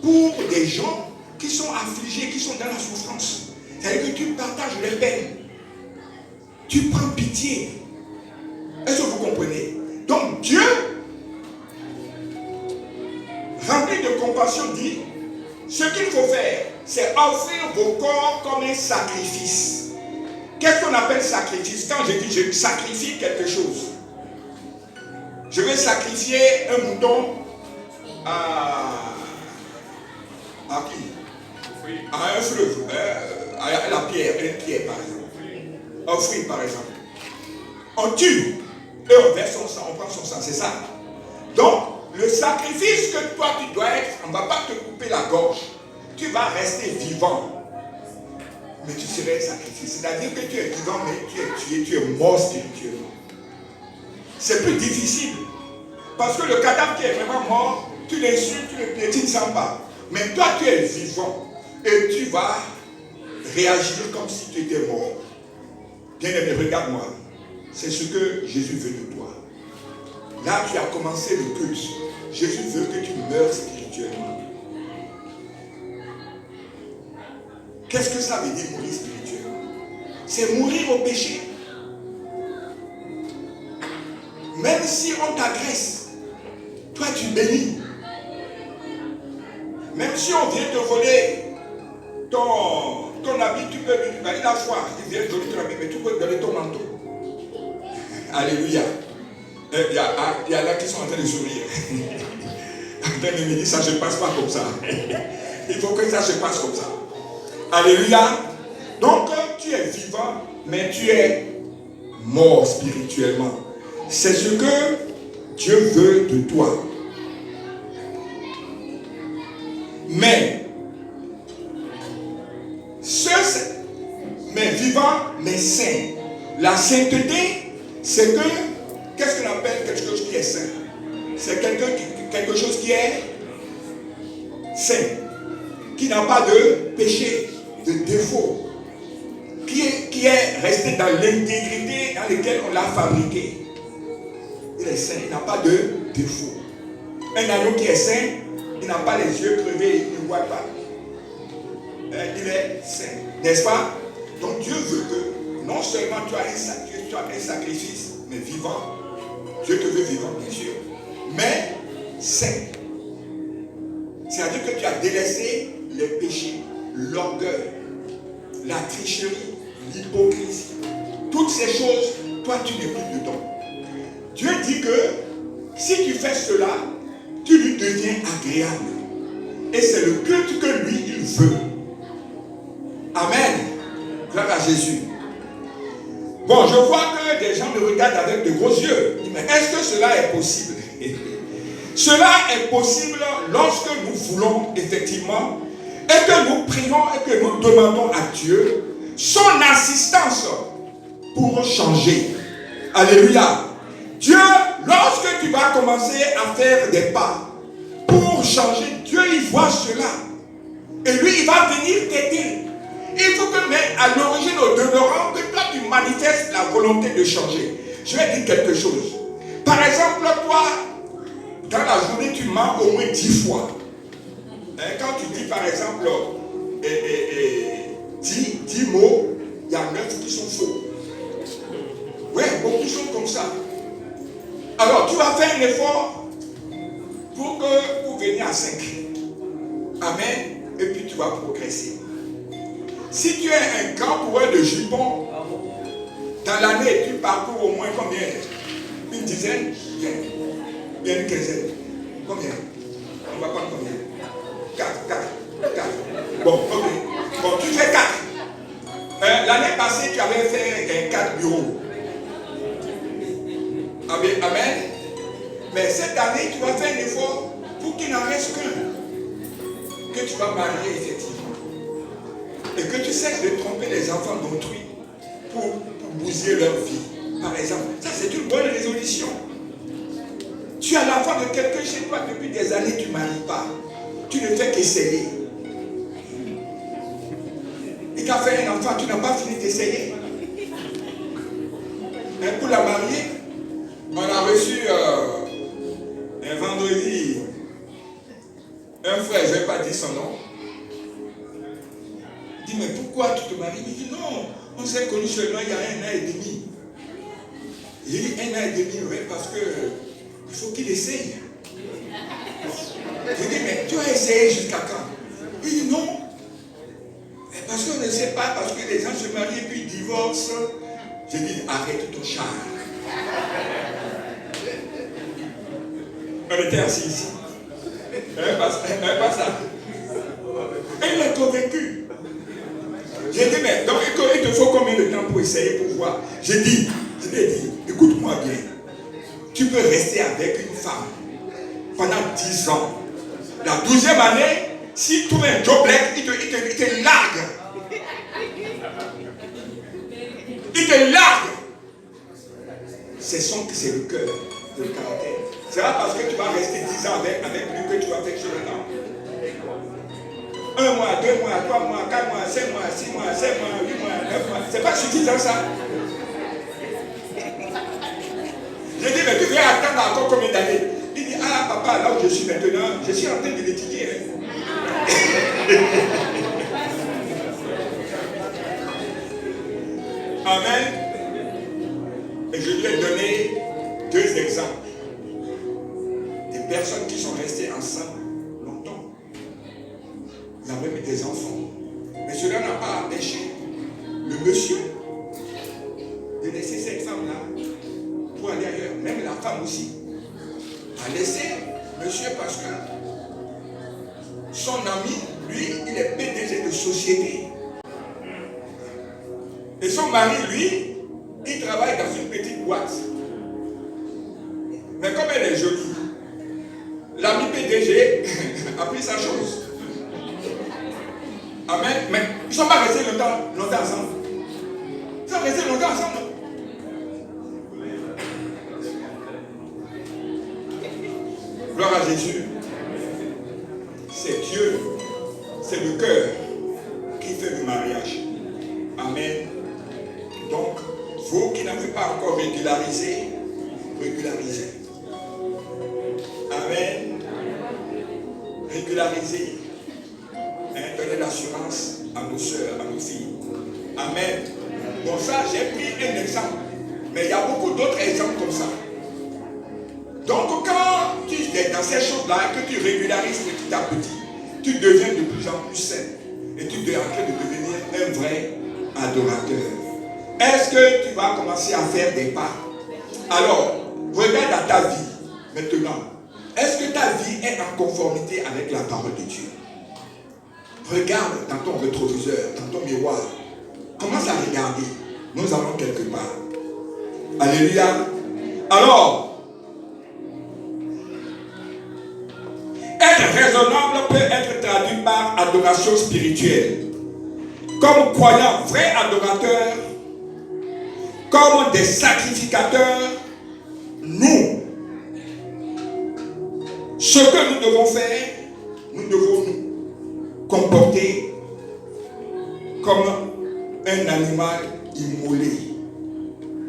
[SPEAKER 1] pour des gens qui sont affligés, qui sont dans la souffrance. C'est-à-dire que tu partages les peines. tu prends pitié. Est-ce que vous comprenez? Donc Dieu, rempli de compassion, dit, ce qu'il faut faire, c'est offrir vos corps comme un sacrifice. Qu'est-ce qu'on appelle sacrifice? Quand je dis je sacrifie quelque chose, je vais sacrifier un mouton à qui? À un fleuve, à la pierre, une pierre par exemple. Offrir par exemple. On tue et on verse son sang, on prend son sang, c'est ça. Donc, le sacrifice que toi tu dois être, on ne va pas te couper la gorge. Tu vas rester vivant. Mais tu serais sacrifié. C'est-à-dire que tu es vivant, mais tu es tué, tu es mort spirituellement. C'est plus difficile. Parce que le cadavre qui est vraiment mort, tu l'insultes, tu le piétines sans pas. Mais toi, tu es vivant. Et tu vas réagir comme si tu étais mort. Bien-aimé, regarde-moi. C'est ce que Jésus veut de toi. Là, tu as commencé le culte. Jésus veut que tu meurs spirituellement. Qu'est-ce que ça veut dire mourir spirituellement? C'est mourir au péché. Même si on t'agresse, toi tu bénis. Même si on vient te voler ton habit, tu peux lui dire, il a foi, il vient te voler ton habit, mais tu peux donner ton manteau. Alléluia. Il y a là qui sont en train de sourire. Après, il me dit, ça ne se passe pas comme ça. Il faut que ça se passe comme ça. Alléluia. Donc, tu es vivant, mais tu es mort spirituellement. C'est ce que Dieu veut de toi. Mais vivant, mais saint. La sainteté, c'est que, qu'est-ce qu'on appelle quelque chose qui est saint? C'est quelque chose qui est saint, qui n'a pas de péché, de défaut, qui est resté dans l'intégrité dans laquelle on l'a fabriqué. Il est saint, il n'a pas de défaut. Un agneau qui est saint, il n'a pas les yeux crevés, il ne voit pas. Il est saint, n'est-ce pas? Donc Dieu veut que non seulement tu as un sacrifice, mais vivant. Dieu te veut vivant, bien sûr, mais saint. C'est-à-dire que tu as délaissé les péchés, l'orgueil, la tricherie, l'hypocrisie. Toutes ces choses, toi tu n'es plus dedans. Dieu dit que si tu fais cela, tu lui deviens agréable. Et c'est le culte que lui, il veut. Amen. Gloire à Jésus. Bon, je vois que des gens me regardent avec de gros yeux. Mais est-ce que cela est possible? Cela est possible lorsque nous voulons effectivement, et que nous prions et que nous demandons à Dieu son assistance pour changer. Alléluia. Dieu, lorsque tu vas commencer à faire des pas pour changer, Dieu il voit cela. Et lui, il va venir t'aider. Il faut que, mais à l'origine, au demeurant, que toi, tu manifestes la volonté de changer. Je vais dire quelque chose. Par exemple, toi, dans la journée, tu mens au moins 10 fois. Quand tu dis, par exemple, 10 mots, il y a 9 qui sont faux. Oui, beaucoup sont comme ça. Alors, tu vas faire un effort pour venir à 5. Amen. Et puis, tu vas progresser. Si tu es un grand coureur de jupons, dans l'année, tu parcours au moins combien? Une dizaine? Bien une quinzaine. Combien? On va prendre combien? 4. Bon, ok. Bon, tu fais 4. L'année passée, tu avais fait 4 bureaux. Amen. Mais cette année, tu vas faire un effort pour qu'il n'en reste qu'un. Que tu vas marier effectivement. Et que tu cesses de tromper les enfants d'autrui pour bousiller leur vie. Par exemple, ça c'est une bonne résolution. Tu as l'enfant de quelqu'un chez toi depuis des années, tu ne maries pas. Tu ne fais qu'essayer. Et quand tu as fait un enfant, tu n'as pas fini d'essayer. Mais pour la marier, on a reçu un vendredi un frère, je ne vais pas dire son nom. Il dit, mais pourquoi tu te maries? Il dit, non, on s'est connus sur maintenant, il y a 1 an et demi. J'ai dit 1 an et demi, oui, parce que il faut qu'il essaye. Je dis, mais tu as essayé jusqu'à quand? Il dit non. Parce qu'on ne sait pas, parce que les gens se marient et puis ils divorcent. Je dis, arrête ton char. On était assis ici. Elle passe ça. Elle est convaincue. J'ai dit, mais donc il te faut combien de temps pour essayer, pour voir? Je lui ai dit, écoute-moi bien. Tu peux rester avec une femme pendant 10 ans. La 12e année, s'il trouve un job il te largue. Il te largue. C'est le cœur, le caractère. C'est pas parce que tu vas rester 10 ans avec lui que tu vas faire sur le temps. 1 mois, 2 mois, 3 mois, 4 mois, 5 mois, 6 mois, 7 mois, 8 mois, 9 mois. C'est pas suffisant ça. J'ai dit, mais tu veux attendre encore combien d'années? Il dit, ah papa, là où je suis maintenant, je suis en train de l'étudier. Amen. Et je lui ai donné 2 exemples. Des personnes qui sont restées ensemble longtemps. Ils ont même des enfants. Mais cela n'a pas empêché le monsieur de laisser cette femme-là pour aller ailleurs. Même la femme aussi a laissé monsieur parce que son ami, lui, il est PDG de société. Et son mari, lui, il travaille dans une petite boîte. Mais comme elle est jolie, l'ami PDG a pris sa chose. Amen. Mais ils ne sont pas restés longtemps ensemble. Ils sont restés longtemps ensemble. Gloire à Jésus. C'est Dieu, c'est le cœur qui fait le mariage. Amen. Donc, vous qui n'avez pas encore régularisé, régularisez. Amen. Régularisez. Donnez l'assurance à nos soeurs, à nos filles. Amen. Bon, ça, j'ai pris un exemple. Mais il y a beaucoup d'autres exemples comme ça. Donc, quand tu es dans ces choses-là et que tu régularises petit à petit, tu deviens de plus en plus sain. Et tu es en train de devenir un vrai adorateur. Est-ce que tu vas commencer à faire des pas? Alors, regarde à ta vie maintenant. Est-ce que ta vie est en conformité avec la parole de Dieu? Regarde dans ton rétroviseur, dans ton miroir. Commence à regarder. Nous allons quelque part. Alléluia. Alors, être raisonnable peut être traduit par adoration spirituelle. Comme croyants, vrais adorateurs, comme des sacrificateurs, nous, ce que nous devons faire, nous devons nous comporter comme un animal immolé.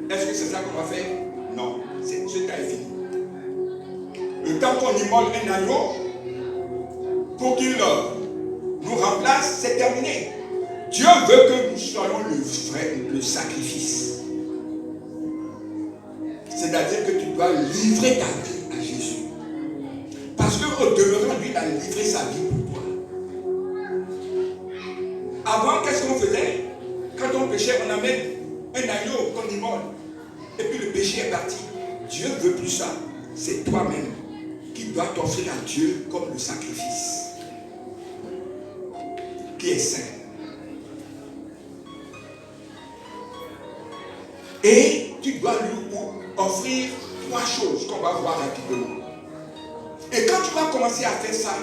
[SPEAKER 1] Est-ce que c'est ça qu'on va faire? Non, ce temps est fini. Le temps qu'on immole un agneau pour qu'il nous remplace, c'est terminé. Dieu veut que nous soyons le sacrifice. C'est-à-dire que tu dois livrer ta vie à Jésus. Parce qu'au demeurant, lui, il a livré sa vie pour toi. Avant, qu'est-ce qu'on faisait? Quand on péchait, on amène un agneau qu'on immole. Et puis le péché est parti. Dieu ne veut plus ça. C'est toi-même qui dois t'offrir à Dieu comme le sacrifice. Qui est saint. Et tu dois lui offrir 3 choses qu'on va voir rapidement. Et quand tu vas commencer à faire ça,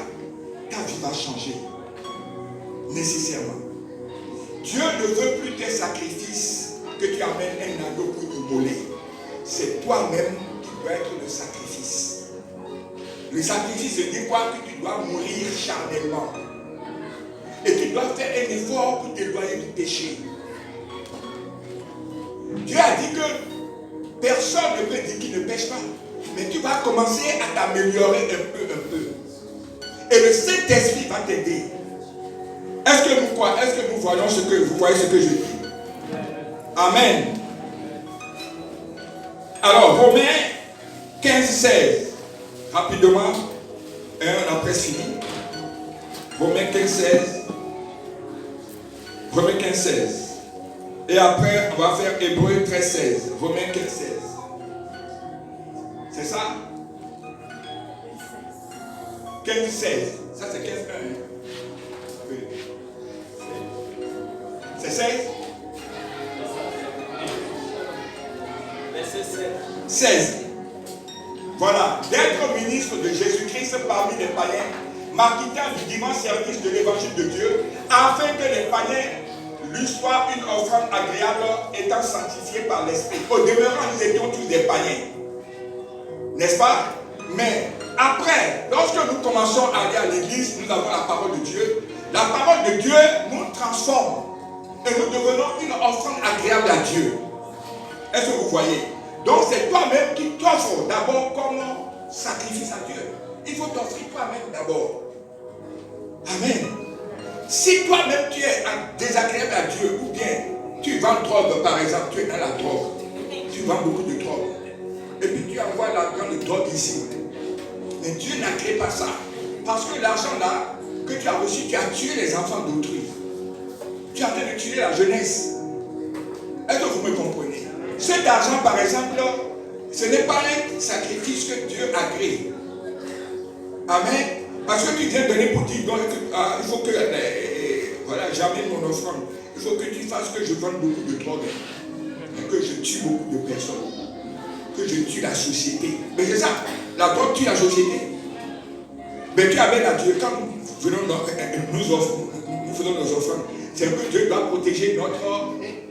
[SPEAKER 1] ta vie va changer. Nécessairement. Dieu ne veut plus tes sacrifices que tu amènes un agneau pour immoler. C'est toi-même qui dois être le sacrifice. Le sacrifice veut dire quoi? Que tu dois mourir charnellement. Et tu dois faire un effort pour t'éloigner du péché. Dieu a dit que personne ne peut dire qu'il ne pêche pas. Mais tu vas commencer à t'améliorer un peu. Et le Saint-Esprit va t'aider. Est-ce que nous voyons ce que je dis? Amen. Alors, Romains 15, 16. Rapidement. On a presque fini. Romains 15, 16. Romains 15, 16. Et après, on va faire Hébreux 13, 16. Romains 15, 16. C'est ça? 15, 16. Ça, c'est 15, 1. Oui. C'est 16? Verset 16. Voilà. D'être ministre de Jésus-Christ parmi les païens, m'acquittant du dimanche service de l'évangile de Dieu, afin que les païens lui soient une offrande agréable, étant sanctifiés par l'Esprit. Au demeurant, nous étions tous des païens. N'est-ce pas? Mais après, lorsque nous commençons à aller à l'église, nous avons la parole de Dieu. La parole de Dieu nous transforme. Et nous devenons une offrande agréable à Dieu. Est-ce que vous voyez? Donc c'est toi-même qui t'offres d'abord comme sacrifice à Dieu. Il faut t'offrir toi-même d'abord. Amen. Si toi-même tu es désagréable à Dieu, ou bien tu vends drogue par exemple, tu es dans la drogue, tu vends beaucoup de drogue, et puis tu envoies l'argent de drogue ici. Mais Dieu n'a créé pas ça. Parce que l'argent là, que tu as reçu, tu as tué les enfants d'autrui. Tu es en train de tuer la jeunesse. Est-ce que vous me comprenez? Cet argent, par exemple, ce n'est pas un sacrifice que Dieu a créé. Amen. Parce que tu viens donner pour dire, donc, il faut que, voilà, j'amène mon offrande. Il faut que tu fasses que je vende beaucoup de drogue. Et que je tue beaucoup de personnes. Que je tue la société. Mais c'est ça, la drogue tue la société. Mais tu amènes à Dieu, quand nous faisons nos offrandes, c'est que Dieu doit protéger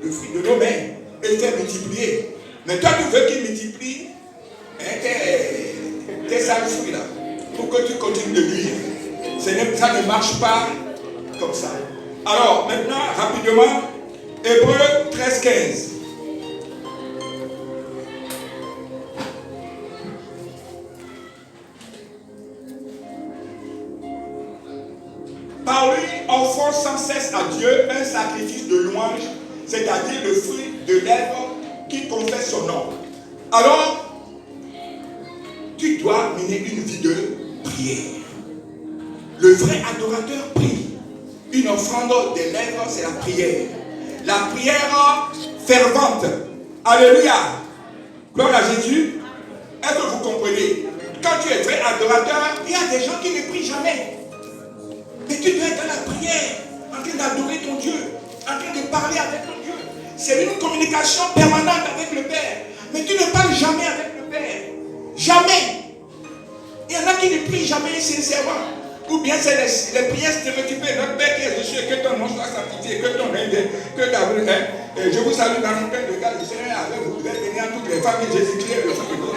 [SPEAKER 1] le fruit de nos mains et le faire multiplier. Mais toi, tu veux qu'il multiplie tes sales fruits là, pour que tu continues de vivre. Ça ne marche pas comme ça. Alors, maintenant, rapidement, Hébreux 13, 15. Par lui, offrons sans cesse à Dieu un sacrifice de louange, c'est-à-dire le fruit de lèvres qui confesse son nom. Alors, tu dois mener une vie de prière. Le vrai adorateur prie. Une offrande des lèvres, c'est la prière. La prière fervente. Alléluia. Gloire à Jésus. Est-ce que vous comprenez? Quand tu es vrai adorateur, il y a des gens qui ne prient jamais. Mais tu dois être dans la prière, en train d'adorer ton Dieu, en train de parler avec ton Dieu. C'est une communication permanente avec le Père. Mais tu ne parles jamais avec le Père. Jamais. Il y en a qui ne prient jamais sincèrement. Ou bien c'est les prières stéréotypées. Notre Père qui est aux cieux, que ton nom soit sanctifié, que ton règne vienne, que ta volonté. Je vous salue dans le nom de God, le Seigneur avec vous. Vous êtes bénis en toutes les familles. Jésus-Christ, le sang de Dieu.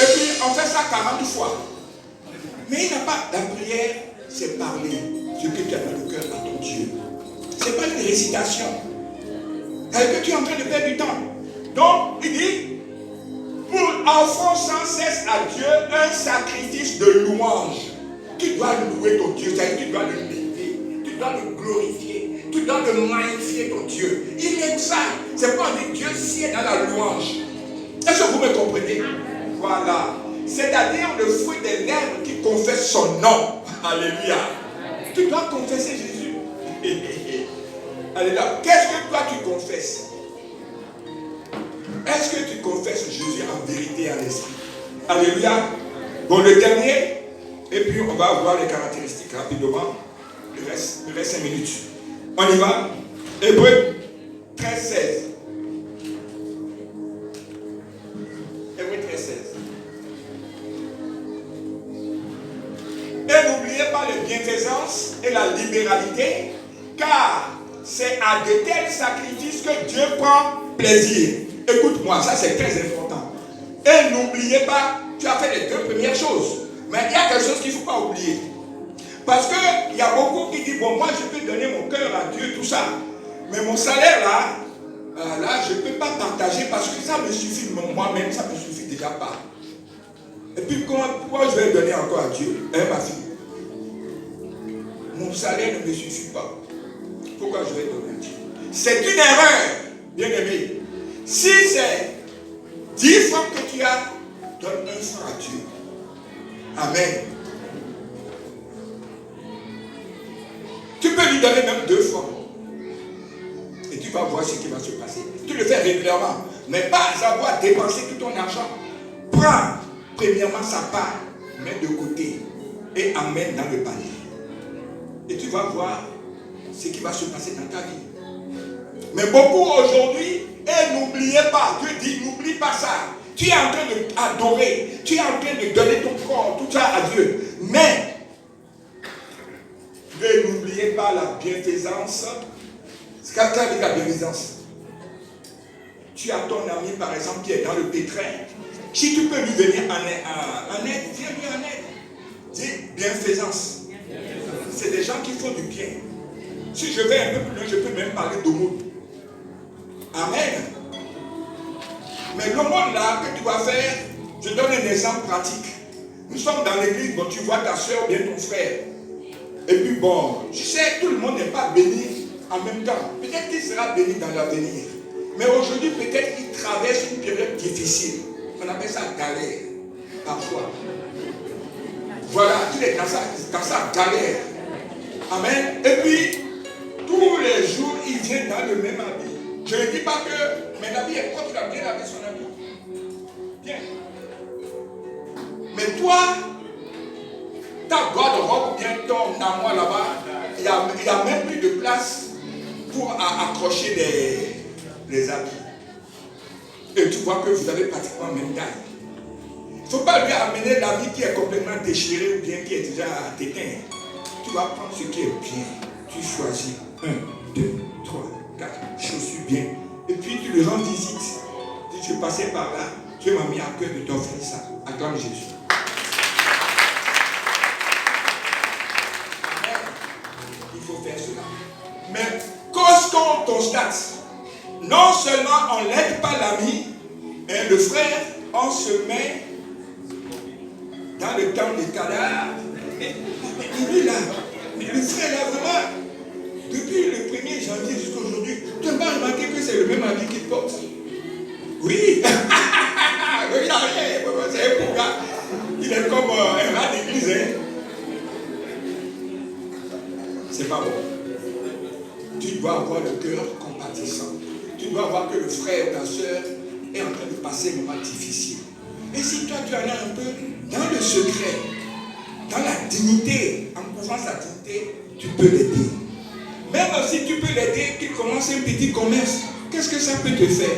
[SPEAKER 1] Et puis on fait ça 40 fois. Mais il n'a pas. La prière, c'est parler ce que tu as dans le cœur à ton Dieu. Ce n'est pas une récitation. C'est que tu es en train de perdre du temps. Donc, il dit, pour offrir sans cesse à Dieu un sacrifice de louange. Tu dois louer ton Dieu, c'est-à-dire tu dois le lever, tu dois le glorifier, tu dois le magnifier ton Dieu. Il aime ça. C'est pas dire Dieu sied dans la louange. Est-ce que vous me comprenez? Voilà. C'est-à-dire le fruit des lèvres qui confesse son nom. Alléluia. Tu dois confesser Jésus. Alléluia. Qu'est-ce que toi tu confesses? Est-ce que tu confesses Jésus en vérité et en esprit? Alléluia. Bon, le dernier, et puis on va voir les caractéristiques rapidement. Il reste 5 minutes. On y va. Hébreux 13, 16. Hébreux 13, 16. Et n'oubliez pas les bienfaisances et la libéralité, car c'est à de tels sacrifices que Dieu prend plaisir. Écoute-moi, ça c'est très important. Et n'oubliez pas, tu as fait les 2 premières choses. Mais il y a quelque chose qu'il ne faut pas oublier. Parce qu'il y a beaucoup qui disent, bon, moi je peux donner mon cœur à Dieu, tout ça. Mais mon salaire là, je ne peux pas partager parce que ça me suffit, moi-même, ça me suffit déjà pas. Et puis pourquoi je vais donner encore à Dieu? Ma fille. Mon salaire ne me suffit pas. Pourquoi je vais donner à Dieu? C'est une erreur, bien aimé. Si c'est 10 francs que tu as, donne 1 franc à Dieu. Amen. Tu peux lui donner même 2 francs. Et tu vas voir ce qui va se passer. Tu le fais régulièrement. Mais pas avoir dépensé tout ton argent. Prends premièrement sa part, mets de côté et amène dans le panier. Et tu vas voir ce qui va se passer dans ta vie. Mais beaucoup aujourd'hui, et n'oubliez pas, Dieu dit, n'oublie pas ça. Tu es en train d'adorer, tu es en train de donner ton corps, tout ça à Dieu. Mais, n'oubliez pas la bienfaisance. C'est quand tu dit la bienfaisance. Tu as ton ami, par exemple, qui est dans le pétrin. Si tu peux lui venir en aide, viens-lui en aide. Dis bienfaisance. C'est des gens qui font du bien. Si je vais un peu plus loin, je peux même parler d'aumône. Amen. Mais l'aumône là que tu vas faire, je donne un exemple pratique. Nous sommes dans l'église, bon, tu vois ta soeur ou bien ton frère. Et puis bon, tu sais, tout le monde n'est pas béni en même temps. Peut-être qu'il sera béni dans l'avenir. Mais aujourd'hui, peut-être qu'il traverse une période difficile. On appelle ça galère, parfois. Voilà, il est dans sa galère. Amen. Et puis, tous les jours, il vient dans le même habit. Je ne dis pas que, mais l'habit est propre, il a bien lavé son habit. Bien. Mais toi, ta garde-robe ou bien ton armoire là-bas, il n'y a même plus de place pour accrocher les habits. Et tu vois que vous avez pratiquement même taille. Il ne faut pas lui amener l'habit qui est complètement déchiré ou bien qui est déjà éteint. Tu vas prendre ce qui est bien. Tu choisis 1, 2, 3, 4 chaussures bien. Et puis tu lui rends visite. Si tu passais par là, Dieu m'a mis à cœur de t'offrir ça. Acclame Jésus. Il faut faire cela. Mais cause qu'on constate, non seulement on n'aide pas l'ami, mais le frère, on se met dans le temps des cadavres. Il est là. Le frère là, vraiment, depuis le 1er janvier jusqu'à aujourd'hui, tu n'as pas remarqué que c'est le même habit qu'il porte? Oui. Regardez, c'est un beau gars. Il est comme un rat d'église. Hein? C'est pas bon. Tu dois avoir le cœur compatissant. Tu dois voir que le frère ou ta soeur est en train de passer un moment difficile. Et si toi, tu en as un peu dans le secret, dans la dignité, en couvrant sa dignité, tu peux l'aider. Même si tu peux l'aider, qu'il commence un petit commerce, qu'est-ce que ça peut te faire?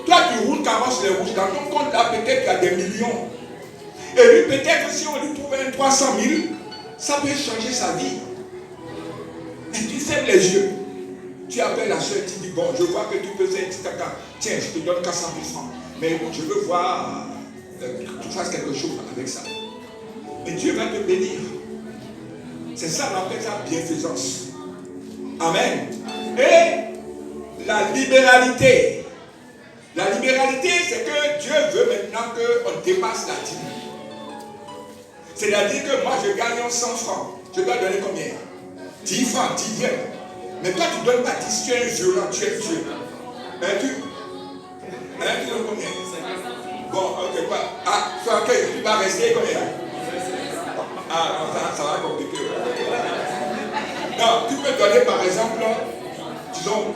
[SPEAKER 1] Toi, tu roules carrosse les rouges. Dans ton compte, là, peut-être qu'il y a des millions. Et lui, peut-être, si on lui trouve un 300 000, ça peut changer sa vie. Et tu fermes les yeux. Tu appelles la soeur, tu dis, bon, je vois que tu peux faire un petit caca. Tiens, je te donne 400 000 francs. Mais je veux voir que tu fasses quelque chose avec ça. Et Dieu va te bénir. C'est ça, on appelle ça bienfaisance. Amen. Et la libéralité. La libéralité, c'est que Dieu veut maintenant qu'on dépasse la dîme. C'est-à-dire que moi, je gagne 100 francs. Je dois donner combien? 10 francs, 10 yens. Mais toi, tu ne donnes pas 10, tu es un violent, tu es vieux. Tu donnes combien? Bon, ok, quoi? Ah, tu vas rester combien? Ah, ça va compliquer. Non, tu peux donner par exemple, disons,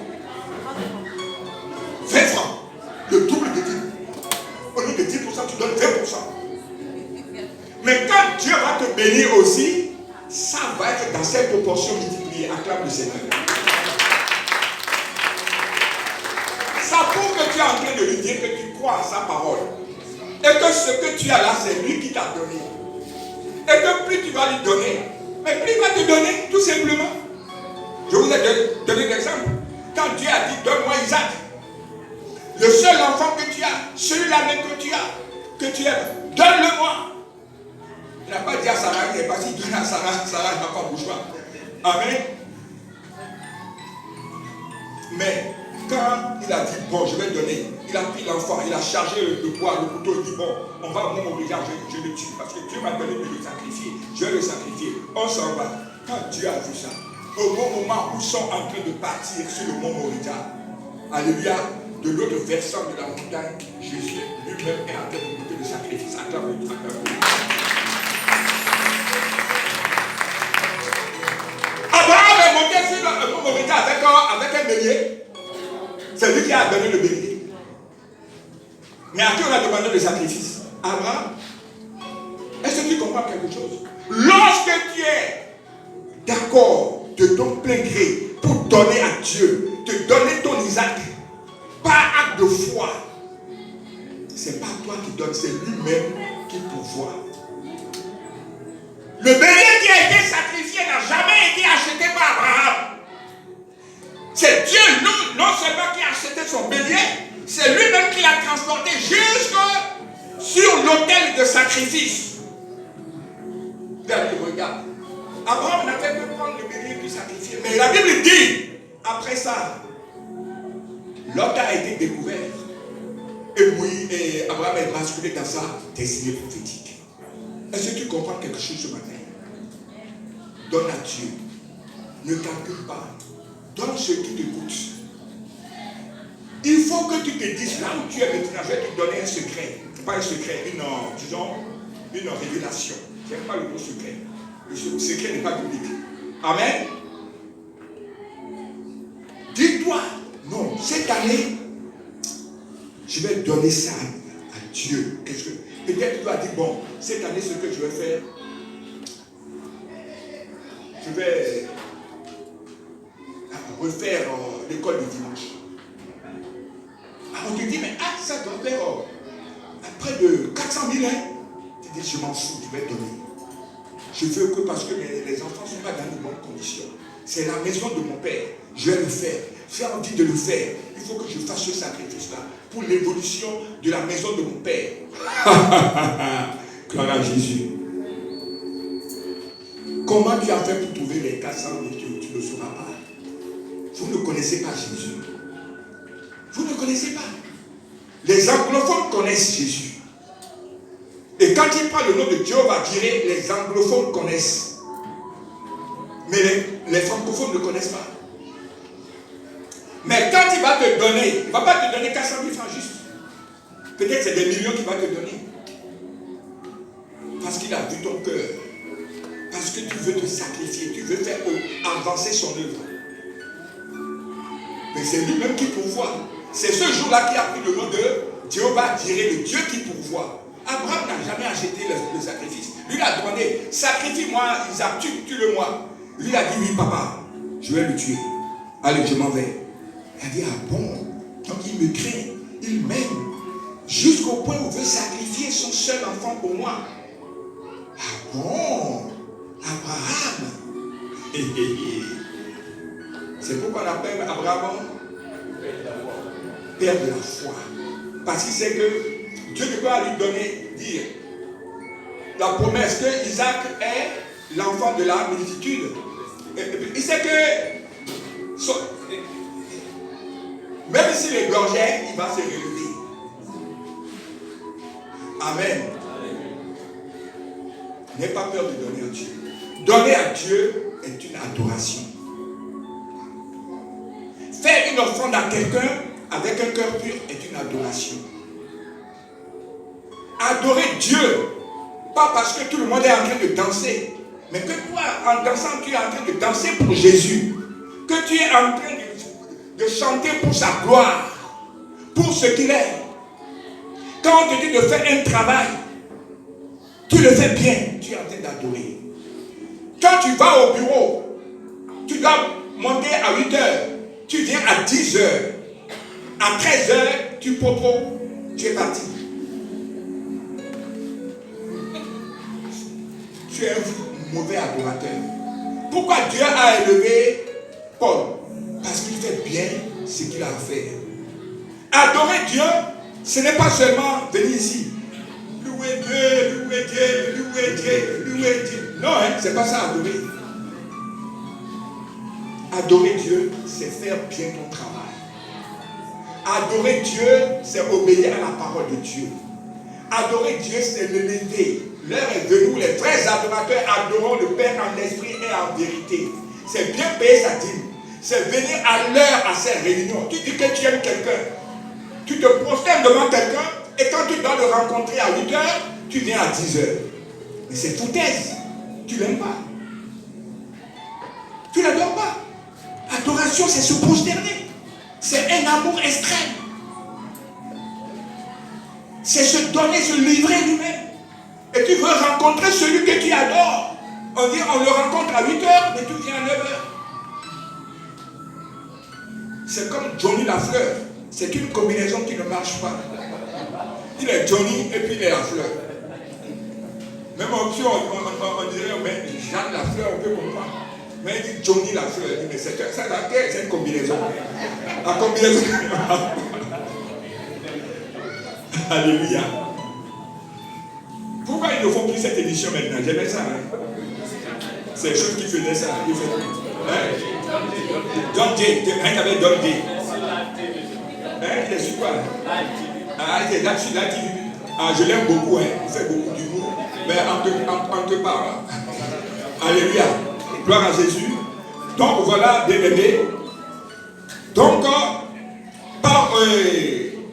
[SPEAKER 1] 20 francs. Le double de 10. Au lieu de 10%, tu donnes 20%. Mais quand Dieu va te bénir aussi, ça va être dans cette proportion multipliée. Acclame le Seigneur. Ça prouve que tu es en train de lui dire que tu crois à sa parole. Et que ce que tu as là, c'est lui qui t'a donné. Et que plus tu vas lui donner, mais plus il va te donner, tout simplement. Je vous ai donné l'exemple. Quand Dieu a dit, donne-moi Isaac. Le seul enfant que tu as, celui-là même que tu as, que tu aimes, donne-le-moi. Il n'a pas dit à Sarah, il n'est pas dit, donne à Sarah, Sarah n'a pas bourgeois. Amen. Mais quand il a dit, bon, je vais donner, il a pris l'enfant, il a chargé le poids, le couteau, il dit, bon, on va m'obliger, je le tue, parce que Dieu m'a donné de le sacrifier, je vais le sacrifier, on s'en va. Quand Dieu a vu ça, au bon moment où ils sont en train de partir sur le mont Moriah, alléluia, de l'autre versant de la montagne, Jésus lui-même est en train de monter le sacrifice. Acclame-le. Abraham est monté sur le mont Moriah avec un bélier. C'est lui qui a donné le bélier. Mais à qui on a demandé le sacrifice? Abraham. Est-ce que tu comprends quelque chose? Lorsque tu es d'accord de ton plein gré pour donner à Dieu, te donner ton Isaac, par acte de foi, c'est pas toi qui donnes, c'est lui-même qui pourvoit. Le bélier qui a été sacrifié n'a jamais été acheté par Abraham. C'est Dieu, non seulement qui a acheté son bélier, c'est lui-même qui l'a transporté jusque sur l'autel de sacrifice. Regarde. Abraham n'a fait que prendre le bélier puis sacrifier. Mais la Bible dit, après ça, Lot a été découvert. Et Abraham est basculé dans sa destinée prophétique. Est-ce que tu comprends quelque chose ce matin? Donne à Dieu. Ne calcule pas. Donne ce qui te coûte. Il faut que tu te dises, là où tu es maintenant, je vais te donner un secret. Pas un secret, une révélation. Ce n'est pas le mot secret. Le secret n'est pas biblique. Amen. Dis-toi, non, cette année, je vais donner ça à Dieu. Peut-être tu vas dire, bon, cette année, ce que je vais faire, je vais refaire l'école du dimanche. Alors on te dit, mais ça doit faire près de 400 000 ans. Tu dis, je m'en fous, je vais donner. Je veux que, parce que les enfants ne sont pas dans de bonnes conditions. C'est la maison de mon père. Je vais le faire. Frère, on dit de le faire. Il faut que je fasse ce sacrifice-là pour l'évolution de la maison de mon père. Gloire à Jésus. Comment tu as fait pour trouver les 400 000? Tu ne sauras pas. Vous ne connaissez pas Jésus. Vous ne connaissez pas. Les anglophones connaissent Jésus. Et quand il parle le nom de Jéhovah Jireh, les anglophones connaissent. Mais les francophones ne connaissent pas. Mais quand il va te donner, il ne va pas te donner 400 000 francs juste. Peut-être c'est des millions qu'il va te donner. Parce qu'il a vu ton cœur. Parce que tu veux te sacrifier. Tu veux faire avancer son œuvre. Mais c'est lui-même qui pourvoit. C'est ce jour-là qui a pris le nom de Jéhovah Jireh, le Dieu qui pourvoit. Abraham n'a jamais acheté le sacrifice. Lui, il a demandé, sacrifie-moi Isaac, tue-le-moi. Lui, il a dit, oui, papa, je vais le tuer. Allez, je m'en vais. Il a dit, ah bon? Donc il me craint, il m'aime. Jusqu'au point où il veut sacrifier son seul enfant pour moi. Ah bon? Abraham. C'est pourquoi on appelle Abraham père de la foi. Parce qu'il sait que Dieu ne peut pas lui donner, dire la promesse que Isaac est l'enfant de la multitude. Il sait que même s'il est gorgé, il va se relever. Amen. N'aie pas peur de donner à Dieu. Donner à Dieu est une adoration. Faire une offrande à quelqu'un avec un cœur pur est une adoration. Adorer Dieu, pas parce que tout le monde est en train de danser, mais que toi, en dansant, tu es en train de danser pour Jésus, que tu es en train de chanter pour sa gloire, pour ce qu'il est. Quand on te dit de faire un travail, tu le fais bien, tu es en train d'adorer. Quand tu vas au bureau, tu dois monter à 8 heures, tu viens à 10 heures, à 13 heures, tu es parti. Tu es un mauvais adorateur. Pourquoi Dieu a élevé Paul? Parce qu'il fait bien ce qu'il a à faire. Adorer Dieu, ce n'est pas seulement venir ici. Louer Dieu, louer Dieu, louer Dieu, louer Dieu. Non, c'est pas ça adorer. Adorer Dieu, c'est faire bien ton travail. Adorer Dieu, c'est obéir à la parole de Dieu. Adorer Dieu, c'est l'élever. L'heure est venue où les vrais adorateurs adoreront le Père en esprit et en vérité. c'est bien payer sa dîme. C'est venir à l'heure à ces réunions. Tu dis que tu aimes quelqu'un. Tu te prosternes devant quelqu'un et quand tu dois le rencontrer à 8 heures, tu viens à 10 heures. Mais c'est foutaise. Tu ne l'aimes pas. Tu ne l'adores pas. Adoration, c'est se prosterner. C'est un amour extrême. C'est se donner, se livrer lui-même. Et tu veux rencontrer celui que tu adores. On dit on le rencontre à 8 heures, mais tu viens à 9 heures. C'est comme Johnny Lafleur. C'est une combinaison qui ne marche pas. Il est Johnny et puis il est Lafleur. Même si on dirait, mais Jeanne Lafleur, on peut comprendre. Mais il dit Johnny Lafleur. Il dit, mais c'est une combinaison. La combinaison. Alléluia. Pourquoi ils ne font plus cette édition maintenant? J'aimais ça. Hein? C'est eux qui faisaient ça. Hein? Don J. Hein, avec Don J. Hein, il est sur quoi? Ah, il est là-dessus, là, ah, je l'aime beaucoup, hein. Il fait beaucoup d'humour. Mais en te parlant. Alléluia. Gloire à Jésus. Donc voilà, bien aimé. Donc,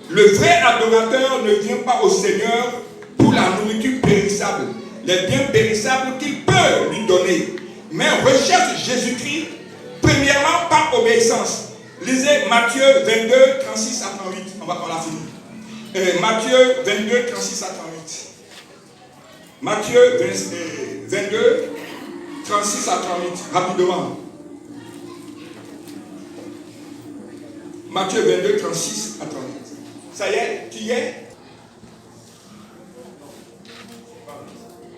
[SPEAKER 1] le vrai adorateur ne vient pas au Seigneur pour la nourriture périssable, les biens périssables qu'il peut lui donner, mais recherche Jésus-Christ premièrement par obéissance. Lisez Matthieu 22, 36 à 38. On l'a fini. Matthieu 22, 36 à 38. Matthieu 22, 36 à 38. Rapidement. Matthieu 22, 36 à 38. Ça y est, tu y es?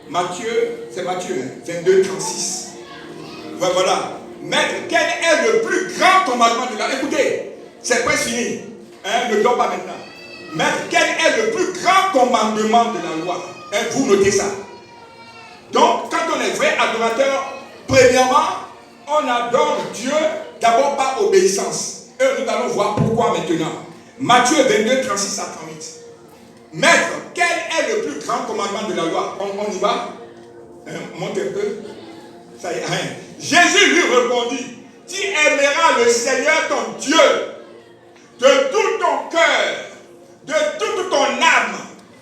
[SPEAKER 1] Matthieu, c'est Matthieu, 22, 36. Voilà. Maître, quel est le plus grand commandement de la loi? Écoutez, c'est presque fini. Hein, ne dors pas maintenant. Maître, quel est le plus grand commandement de la loi? Hein, vous notez ça. Donc, quand on est vrai adorateur, premièrement, on adore Dieu d'abord par obéissance. Et nous allons voir pourquoi maintenant. Matthieu 22, 36 à 38. Maître, quel est le plus grand commandement de la loi? On y va? Monte un peu. Ça y est. Jésus lui répondit, tu aimeras le Seigneur ton Dieu de tout ton cœur, de toute ton âme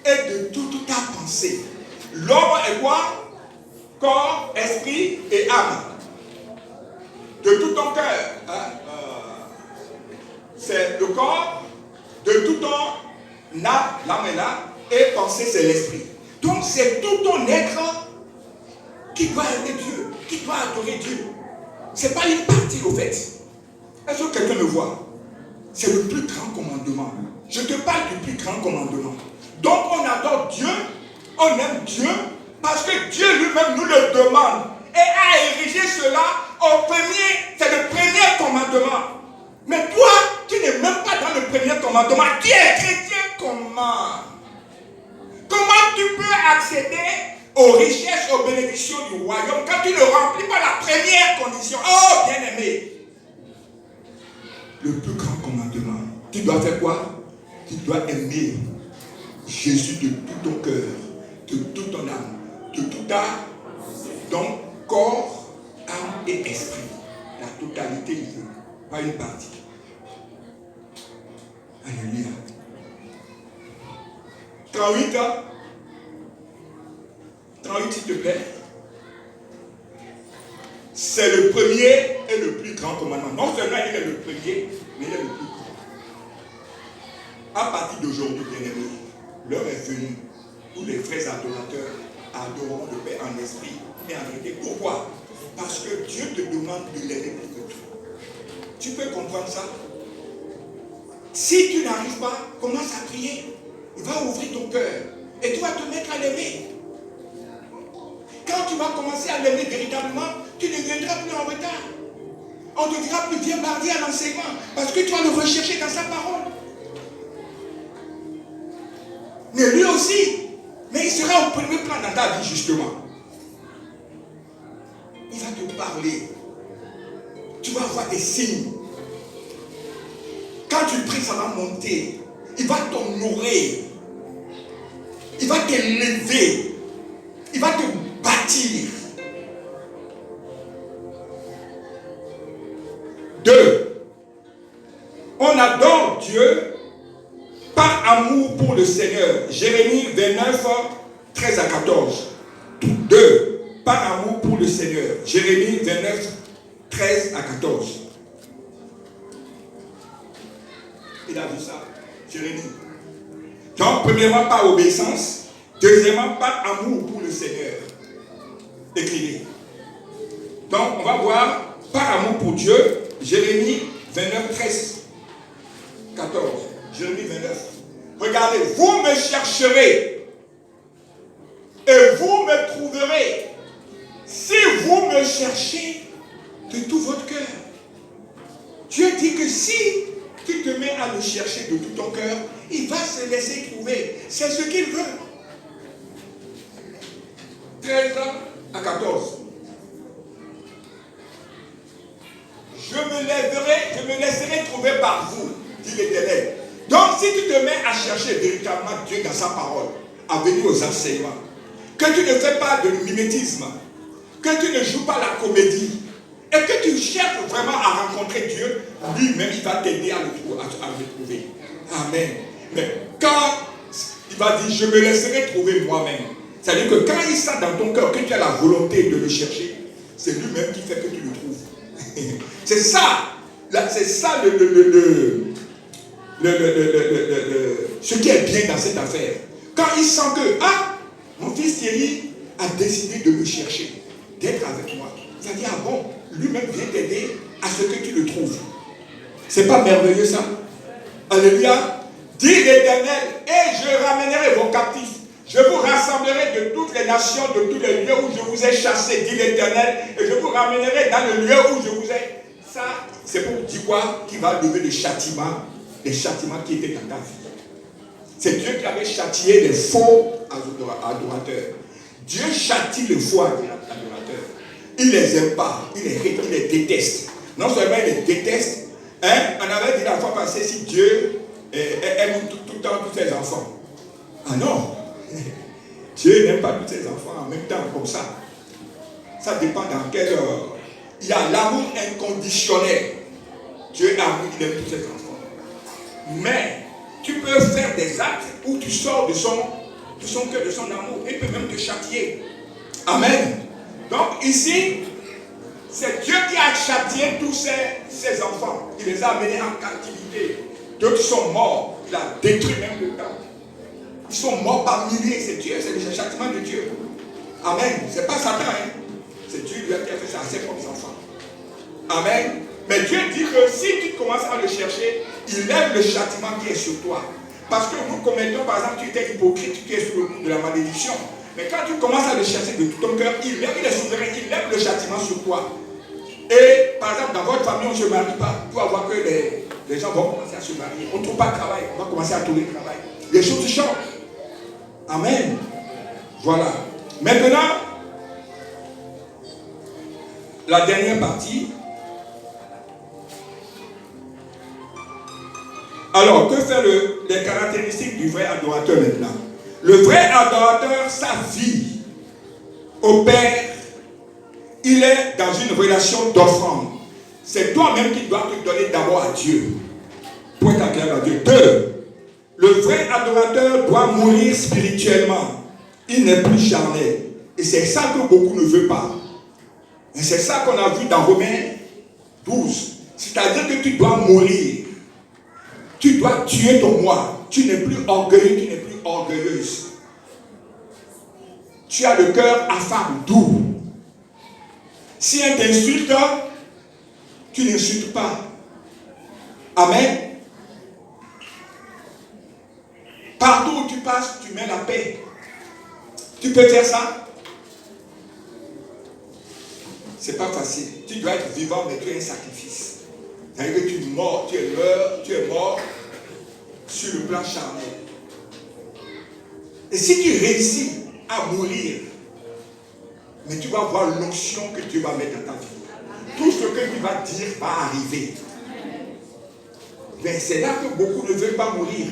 [SPEAKER 1] et de toute ta pensée. L'homme est quoi? Corps, esprit et âme. De tout ton cœur. C'est le corps, de tout ton âme, l'âme est là, et pensée c'est l'esprit. Donc c'est tout ton être qui doit aimer Dieu, qui doit adorer Dieu. Ce n'est pas une partie au fait. Est-ce que quelqu'un me voit? C'est le plus grand commandement. Je te parle du plus grand commandement. Donc on adore Dieu, on aime Dieu, parce que Dieu lui-même nous le demande et a érigé cela au premier, c'est le premier commandement. Mais toi, tu n'es même pas dans le premier commandement. Tu es chrétien comment? Comment tu peux accéder aux richesses, aux bénédictions du royaume quand tu ne remplis pas la première condition? Oh, bien-aimé, le plus grand commandement, tu dois faire quoi? Tu dois aimer Jésus de tout ton cœur, de toute ton âme, de tout ton corps, âme et esprit. La totalité du Dieu, pas une partie. Alléluia. 38 ans. 38 s'il te plaît. C'est le premier et le plus grand commandement. Non seulement il est le premier, mais il est le plus grand. À partir d'aujourd'hui, bien-aimés, l'heure est venue où les vrais adorateurs adoreront le Père en esprit et en vérité. Pourquoi? Parce que Dieu te demande de l'aimer plus que tout. Tu peux comprendre ça? Si tu n'arrives pas, commence à prier. Il va ouvrir ton cœur et tu vas te mettre à l'aimer. Quand tu vas commencer à l'aimer véritablement, tu ne viendras plus en retard. On ne te dira plus viens mardi à l'enseignement parce que tu vas le rechercher dans sa parole. Mais lui aussi, mais il sera au premier plan dans ta vie justement. Il va te parler. Tu vas avoir des signes. Quand tu pries, ça va monter. Il va t'honorer. Il va t'élever. Il va te bâtir. Dieu par amour pour le Seigneur. Jérémie 29, 13 à 14. 2. Par amour pour le Seigneur. Jérémie 29, 13 à 14. Il a vu ça, Jérémie. Donc, premièrement, par obéissance. Deuxièmement, par amour pour le Seigneur. Écrivez. Donc, on va voir par amour pour Dieu, Jérémie 29, 13, 14. Jérémie 29. Regardez, vous me chercherez et vous me trouverez si vous me cherchez de tout votre cœur. Dieu dit que si tu te mets à le chercher de tout ton cœur, il va se laisser trouver. C'est ce qu'il veut. 13 à 14. Je me laisserai trouver par vous, dit l'Éternel. Donc, si tu te mets à chercher véritablement Dieu dans sa parole, à venir aux enseignements, que tu ne fais pas de mimétisme, que tu ne joues pas la comédie, et que tu cherches vraiment à rencontrer Dieu, lui-même, il va t'aider à le trouver. Amen. Mais quand il va dire, je me laisserai trouver moi-même, c'est-à-dire que quand il sent dans ton cœur que tu as la volonté de le chercher, c'est lui-même qui fait que tu le trouves. C'est ça, c'est ça ce qui est bien dans cette affaire. Quand il sent que, mon fils Thierry a décidé de me chercher, d'être avec moi, ça dit, bon, lui-même vient t'aider à ce que tu le trouves. C'est pas merveilleux ça? Alléluia. Dit l'Éternel, et je ramènerai vos captifs. Je vous rassemblerai de toutes les nations, de tous les lieux où je vous ai chassés, dit l'Éternel, et je vous ramènerai dans le lieu où je vous ai. Ça, c'est pour dire quoi? Qui va lever les châtiments qui étaient dans ta vie. C'est Dieu qui avait châtié les faux adorateurs. Dieu châtie les faux adorateurs. Il les aime pas, il les déteste. Non seulement il les déteste, on avait dit la fois passée, si Dieu aime tout le temps tous ses enfants. Ah non, Dieu n'aime pas tous ses enfants en même temps comme ça. Ça dépend dans quel... il y a l'amour inconditionnel. Dieu est amour, il aime tous ses enfants. Mais tu peux faire des actes où tu sors de son cœur, de son amour. Il peut même te châtier. Amen. Donc ici, c'est Dieu qui a châtié tous ses enfants. Il les a amenés en captivité. D'autres sont morts. Il a détruit même le temple. Ils sont morts par milliers. C'est Dieu, c'est le châtiment de Dieu. Amen. C'est pas Satan. C'est Dieu qui a fait ça à ses propres enfants. Amen. Mais Dieu dit que si tu commences à le chercher, il aime le châtiment qui est sur toi. Parce que nous commettons, par exemple, tu étais hypocrite, tu es sous le coup de la malédiction. Mais quand tu commences à le chercher de tout ton cœur, il est souverain, il aime le châtiment sur toi. Et par exemple, dans votre famille, on ne se marie pas. Tu vas voir que les gens vont commencer à se marier. On ne trouve pas de travail, on va commencer à trouver le travail. Les choses changent. Amen. Voilà. Maintenant, la dernière partie. Alors, que fait les caractéristiques du vrai adorateur maintenant? Le vrai adorateur, sa vie au Père, il est dans une relation d'offrande. C'est toi-même qui dois te donner d'abord à Dieu. Point à clair à Dieu. 2. Le vrai adorateur doit mourir spirituellement. Il n'est plus charnel. Et c'est ça que beaucoup ne veulent pas. Et c'est ça qu'on a vu dans Romains 12. C'est-à-dire que tu dois mourir. Tu dois tuer ton moi. Tu n'es plus orgueilleux, tu n'es plus orgueilleuse. Tu as le cœur affable, doux. Si on t'insulte, tu n'insultes pas. Amen. Partout où tu passes, tu mets la paix. Tu peux faire ça? C'est pas facile. Tu dois être vivant, mais tu es un sacrifice. C'est-à-dire que tu es mort sur le plan charnel. Et si tu réussis à mourir, mais tu vas voir l'onction que Dieu va mettre dans ta vie. Tout ce que tu vas dire va arriver. Mais c'est là que beaucoup ne veulent pas mourir.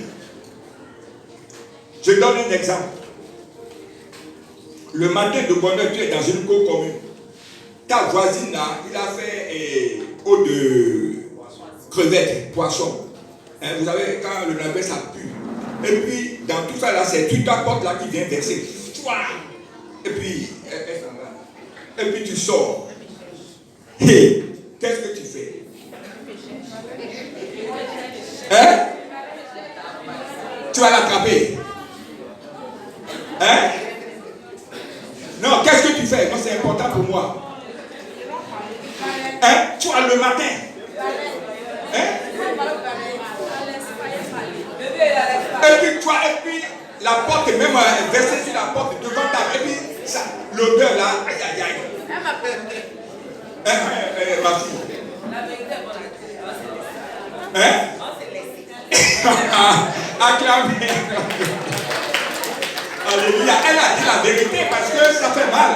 [SPEAKER 1] Je donne un exemple. Le matin de bonne heure, tu es dans une cour commune. Ta voisine là, il a fait eau de crevettes, poisson. Vous savez, quand le lave ça pue. Et puis, dans tout ça, là, c'est toute ta porte là qui vient verser. Et puis, elle s'en va. Et puis, tu sors. Et qu'est-ce que tu fais? Hein? Tu vas l'attraper. Hein? Non, qu'est-ce que tu fais? Non, c'est important pour moi. Hein? Tu vas le matin. Hein? Et puis la porte est même versée sur la porte devant ta. Et puis ça, l'odeur là, aïe aïe aïe. Ma fille. Hein? Acclamez. Alléluia. Elle a dit la vérité parce que ça fait mal.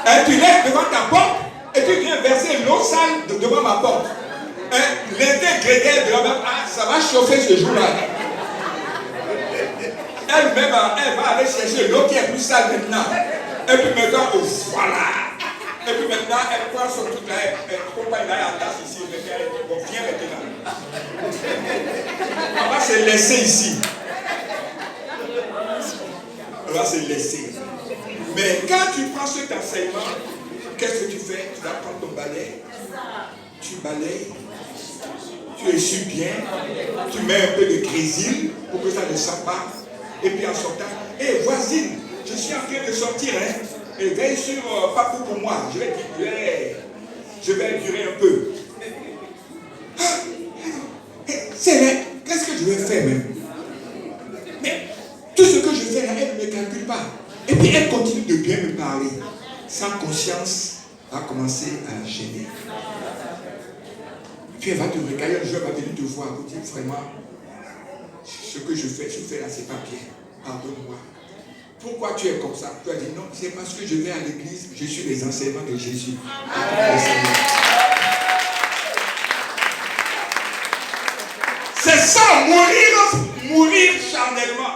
[SPEAKER 1] Et tu laisses devant ta porte et tu viens verser l'eau sale devant ma porte. L'intégrédient de la même, ça va chauffer ce jour-là. Elle-même, elle va aller chercher l'eau qui est plus sale maintenant. Et puis maintenant, voilà. Et puis maintenant, elle prend son truc là, elle compagne là, elle tasse ici. Bon, viens maintenant. On va se laisser ici. On va se laisser. Mais quand tu prends cet enseignement, qu'est-ce que tu fais? Tu vas prendre ton balai, tu balayes, tu essuies bien, tu mets un peu de grésil pour que ça ne sente pas. Et puis en sortant, voisine, je suis en train de sortir, hein. Et veille sur Papou pour moi. Je vais durer un peu. C'est vrai, qu'est-ce que je vais faire même? Mais tout ce que je fais là, elle ne me calcule pas. Et puis elle continue de bien me parler. Sa conscience va commencer à gêner. Puis elle va te regarder, un jour elle va venir te voir, vous dire vraiment, ce que je fais là, c'est pas bien. Pardonne-moi. Pourquoi tu es comme ça? Tu as dit non, c'est parce que je vais à l'église, je suis les enseignements de Jésus. C'est ça, mourir charnellement.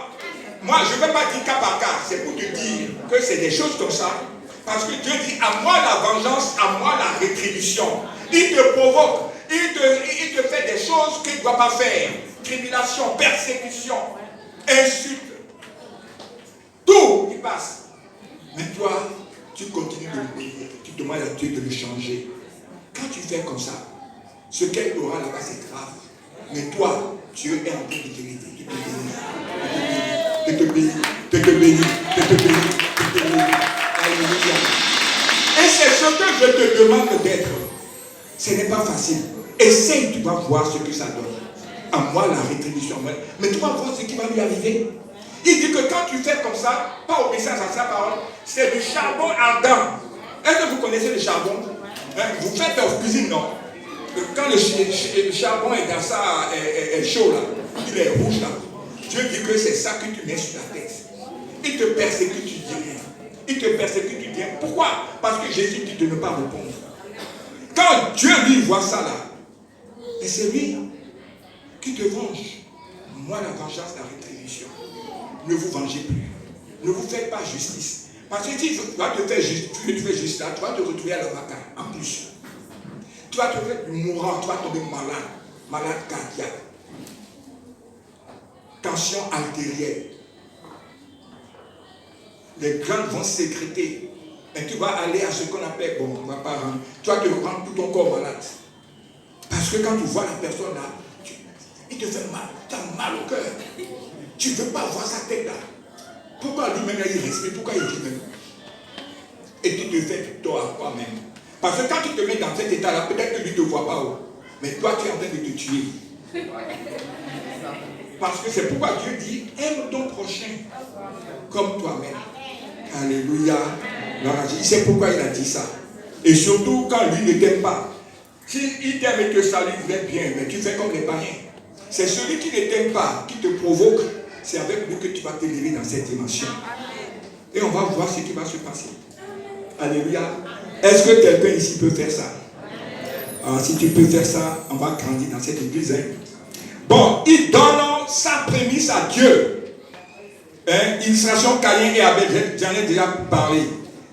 [SPEAKER 1] Moi, je ne vais pas dire cas par cas, c'est pour te dire que c'est des choses comme ça. Parce que Dieu dit, à moi la vengeance, à moi la rétribution. Il te provoque, il te fait des choses qu'il ne doit pas faire. Tribulation, persécution, insulte. Tout, il passe. Mais toi, tu continues de le bénir. Tu demandes à Dieu de le changer. Quand tu fais comme ça, ce qu'elle aura là-bas, c'est grave. Mais toi, Dieu est en train de te bénir. De te bénir. De te bénir. De te bénir. De te bénir. Alléluia. Et c'est ce que je te demande d'être. Ce n'est pas facile. Essaye, tu vas voir ce que ça donne. À moi, la rétribution. Mais tu vas voir ce qui va lui arriver. Il dit que quand tu fais comme ça, pas obéissance à sa parole, c'est du charbon ardent. Est-ce que vous connaissez le charbon? Vous faites en cuisine, non? Quand le charbon est dans ça, est chaud là, il est rouge là. Dieu dit que c'est ça que tu mets sur la tête. Il te persécute, tu dis rien. Il te persécute, tu dis rien. Pourquoi? Parce que Jésus dit de ne pas répondre. Quand Dieu lui voit ça là, et c'est lui qui te venge. Moi, la vengeance, la rétribution. Ne vous vengez plus. Ne vous faites pas justice. Parce que si tu vas te faire justice, tu fais justice là, tu vas te retrouver à la vaca en plus. Tu vas te faire mourant, tu vas tomber malade cardiaque. Tension artérielle. Les glandes vont sécréter. Et tu vas aller à ce qu'on appelle, bon, on va pas rendre, tu vas te rendre tout ton corps malade. Parce que quand tu vois la personne là, il te fait mal, tu as mal au cœur. Tu ne veux pas voir sa tête là. Pourquoi lui-même il respire? Pourquoi il dit même? Et tu te fais du tort à toi-même. Parce que quand tu te mets dans cet état-là, peut-être que lui ne te voit pas. Mais toi, tu es en train de te tuer. Parce que c'est pourquoi Dieu dit, aime ton prochain comme toi-même. Alléluia. C'est pourquoi il a dit ça. Et surtout quand lui ne t'aime pas. S'il t'aime et te salue, il va bien, mais tu fais comme les païens. C'est celui qui ne t'aime pas, qui te provoque. C'est avec lui que tu vas t'élever dans cette dimension. Et on va voir ce qui va se passer. Alléluia. Est-ce que quelqu'un ici peut faire ça? Alors, si tu peux faire ça, on va grandir dans cette église. Hein? Bon, il donne sa prémisse à Dieu. Illustration Caïn et Abel, j'en ai déjà parlé.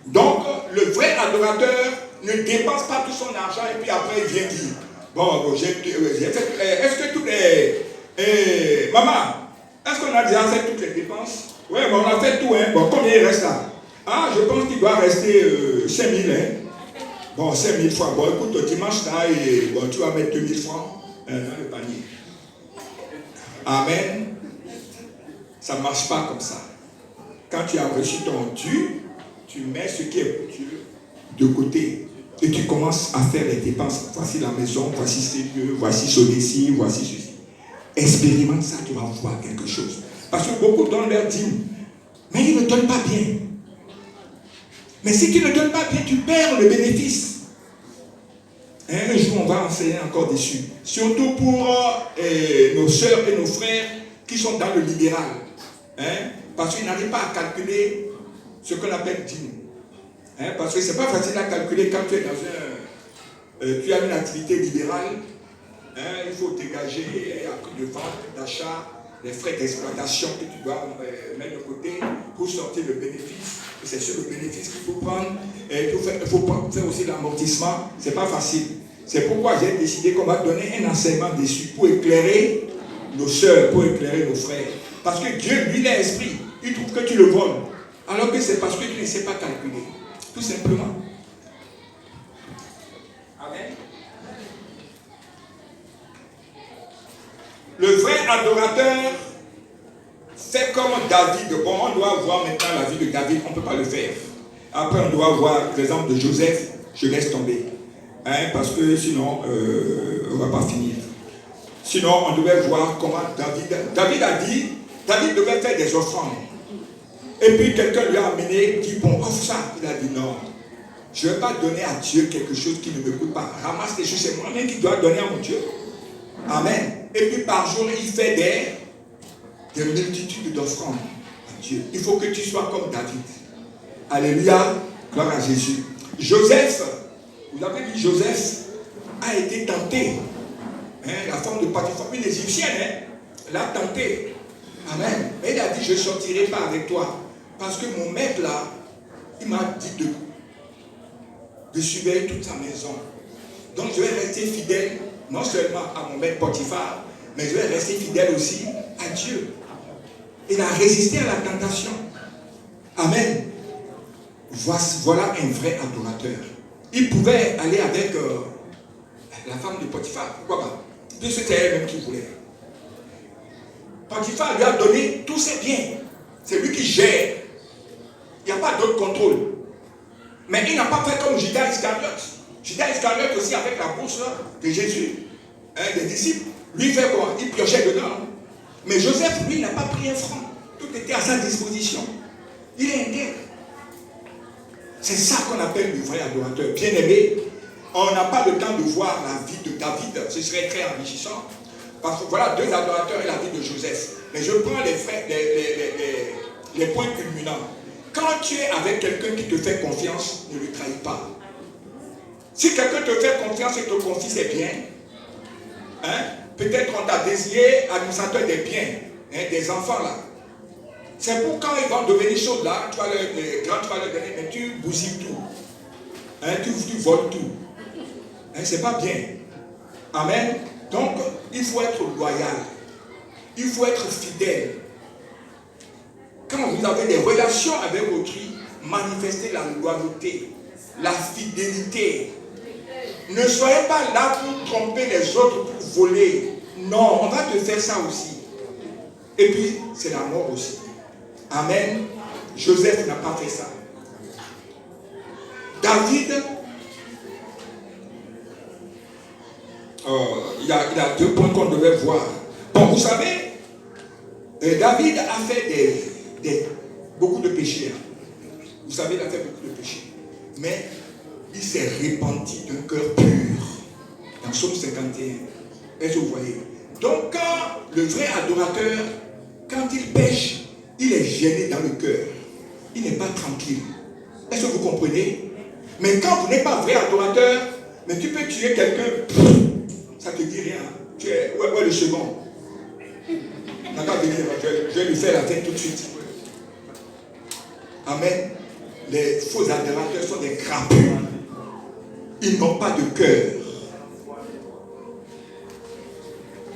[SPEAKER 1] Donc, le vrai adorateur ne dépense pas tout son argent et puis après il vient dire, Bon, j'ai fait. Est-ce que toutes les. Maman, est-ce qu'on a déjà fait toutes les dépenses? Oui, bon, on a fait tout. Hein. Bon, combien il reste là? Ah, je pense qu'il doit rester 5 000. Hein. Bon, 5 000 francs. Bon, écoute, dimanche là, et, bon, tu vas mettre 2 000 francs dans le panier. Amen. Ça ne marche pas comme ça. Quand tu as reçu ton dû, tu mets ce qui est de côté. Et tu commences à faire les dépenses. Voici la maison, voici ces lieux, voici ceci, voici ceci. Expérimente ça, tu vas voir quelque chose. Parce que beaucoup donnent leur dîme, mais ils ne donnent pas bien. Mais si tu ne donnes pas bien, tu perds le bénéfice. Un jour, on va enseigner encore dessus. Surtout pour nos soeurs et nos frères qui sont dans le libéral. Hein? Parce qu'ils n'arrivent pas à calculer ce qu'on appelle dîme. Hein? Parce que ce n'est pas facile à calculer quand tu es dans tu as une activité libérale. Hein? Il faut dégager un prix de vente, d'achat, les frais d'exploitation que tu dois mettre de côté pour sortir le bénéfice. Et c'est sur le bénéfice qu'il faut prendre. Et il faut faire aussi l'amortissement. Ce n'est pas facile. C'est pourquoi j'ai décidé qu'on va donner un enseignement dessus pour éclairer nos soeurs, pour éclairer nos frères. Parce que Dieu, lui, il est esprit. Il trouve que tu le voles. Alors que c'est parce que tu ne sais pas calculer. Tout simplement. Amen. Le vrai adorateur fait comme David. Bon, on doit voir maintenant la vie de David. On ne peut pas le faire. Après, on doit voir l'exemple de Joseph. Je laisse tomber. Hein, parce que sinon, on ne va pas finir. Sinon, on devait voir comment David a dit, David devait faire des offrandes. Et puis quelqu'un lui a amené, dit, bon, offre ça. Il a dit non. Je ne vais pas donner à Dieu quelque chose qui ne me coûte pas. Ramasse les choses, c'est moi-même qui dois donner à mon Dieu. Amen. Et puis par jour, il fait des multitudes d'offrandes à Dieu. Il faut que tu sois comme David. Alléluia. Gloire à Jésus. Joseph, vous avez vu, Joseph a été tenté. Hein, la femme de Potiphar, une égyptienne, hein, l'a tenté. Amen. Mais il a dit, je ne sortirai pas avec toi. Parce que mon maître là, il m'a dit de surveiller toute sa maison. Donc je vais rester fidèle, non seulement à mon maître Potiphar, mais je vais rester fidèle aussi à Dieu. Il a résisté à la tentation. Amen. Voilà un vrai adorateur. Il pouvait aller avec la femme de Potiphar. Pourquoi pas? Puisque c'était elle-même qui voulait. Potiphar lui a donné tous ses biens. C'est lui qui gère. Il n'y a pas d'autre contrôle. Mais il n'a pas fait comme Judas Iscariote. Judas Iscariote aussi avec la bourse de Jésus, des disciples. Lui fait quoi? Il piochait dedans. Mais Joseph, lui, n'a pas pris un franc. Tout était à sa disposition. Il est intègre. C'est ça qu'on appelle le vrai adorateur. Bien aimé, on n'a pas le temps de voir la vie de David. Ce serait très enrichissant. Parce que voilà deux adorateurs et la vie de Joseph. Mais je prends les points culminants. Quand tu es avec quelqu'un qui te fait confiance, ne le trahis pas. Si quelqu'un te fait confiance et te confie ses biens, hein, peut-être on t'a désigné administrateur des biens, hein, des enfants là. C'est pour quand ils vont devenir chauds là, tu vas leur donner, mais tu bousilles tout. Hein, tu voles tout. Hein, c'est pas bien. Amen. Donc, il faut être loyal. Il faut être fidèle. Quand vous avez des relations avec autrui, manifestez la loyauté, la fidélité. Ne soyez pas là pour tromper les autres, pour voler. Non, on va te faire ça aussi. Et puis, c'est la mort aussi. Amen. Joseph n'a pas fait ça. David, il y a deux points qu'on devait voir. Bon, vous savez, David a fait beaucoup de péchés. Vous savez, il a fait beaucoup de péchés. Mais il s'est repenti d'un cœur pur. Dans Psaume 51. Est-ce que vous voyez? Donc, quand le vrai adorateur, quand il pêche, il est gêné dans le cœur. Il n'est pas tranquille. Est-ce que vous comprenez? Mais quand vous n'êtes pas vrai adorateur, mais tu peux tuer quelqu'un, ça ne te dit rien. Tu es, où est le second? D'accord, je vais lui faire la tête tout de suite. Amen. Les faux adorateurs sont des crapus. Ils n'ont pas de cœur.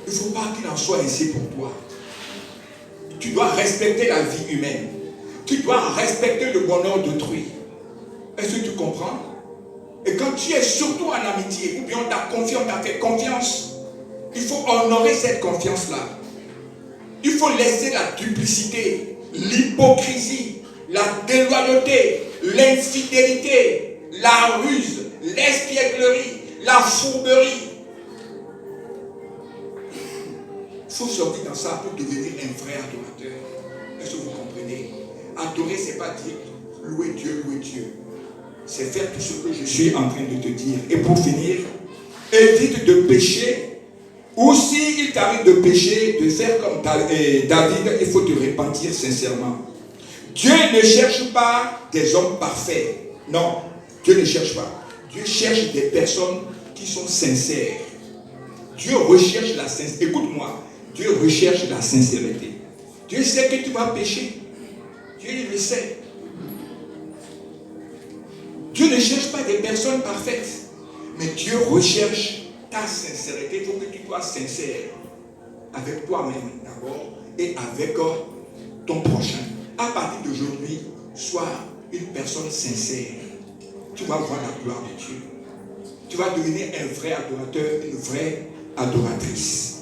[SPEAKER 1] Il ne faut pas qu'il en soit ainsi pour toi. Tu dois respecter la vie humaine. Tu dois respecter le bonheur d'autrui. Est-ce que tu comprends? Et quand tu es surtout en amitié, ou bien on t'a confié, on t'a fait confiance, il faut honorer cette confiance-là. Il faut laisser la duplicité, l'hypocrisie, la déloyauté, l'infidélité, la ruse, l'espièglerie, la fourberie. Il faut sortir dans ça pour devenir un vrai adorateur. Est-ce que vous comprenez? Adorer, ce n'est pas dire louer Dieu, louer Dieu. C'est faire tout ce que je suis en train de te dire. Et pour finir, évite de pécher. Ou s'il t'arrive de pécher, de faire comme David, il faut te repentir sincèrement. Dieu ne cherche pas des hommes parfaits. Non, Dieu ne cherche pas. Dieu cherche des personnes qui sont sincères. Dieu recherche la sincérité. Écoute-moi, Dieu recherche la sincérité. Dieu sait que tu vas pécher. Dieu le sait. Dieu ne cherche pas des personnes parfaites. Mais Dieu recherche ta sincérité. Il faut que tu sois sincère avec toi-même d'abord et avec ton prochain. À partir d'aujourd'hui, sois une personne sincère. Tu vas voir la gloire de Dieu. Tu vas devenir un vrai adorateur, une vraie adoratrice.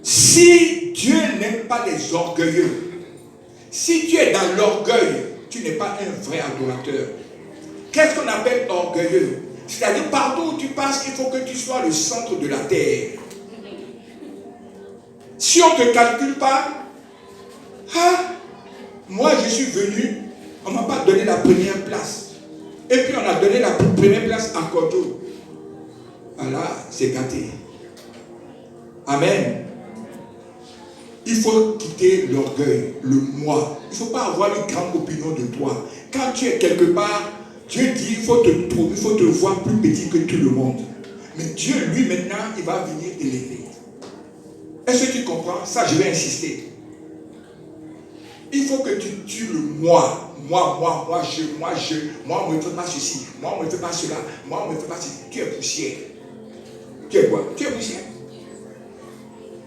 [SPEAKER 1] Si Dieu n'aime pas les orgueilleux, si tu es dans l'orgueil, tu n'es pas un vrai adorateur. Qu'est-ce qu'on appelle orgueilleux? C'est-à-dire partout où tu passes, il faut que tu sois le centre de la terre. Si on ne te calcule pas, moi je suis venu, on ne m'a pas donné la première place. Et puis on a donné la première place à Kodo. Voilà, c'est gâté. Amen. Il faut quitter l'orgueil, le moi. Il ne faut pas avoir une grande opinion de toi. Quand tu es quelque part, Dieu dit, il faut te trouver, il faut te voir plus petit que tout le monde. Mais Dieu, lui, maintenant, il va venir t'élever. Est-ce que tu comprends? Ça, je vais insister. Il faut que tu tues le moi. Moi, on ne me fait pas ceci. Moi, on ne me fait pas cela. Moi, on ne me fait pas ceci. Tu es poussière. Tu es quoi? Tu es poussière.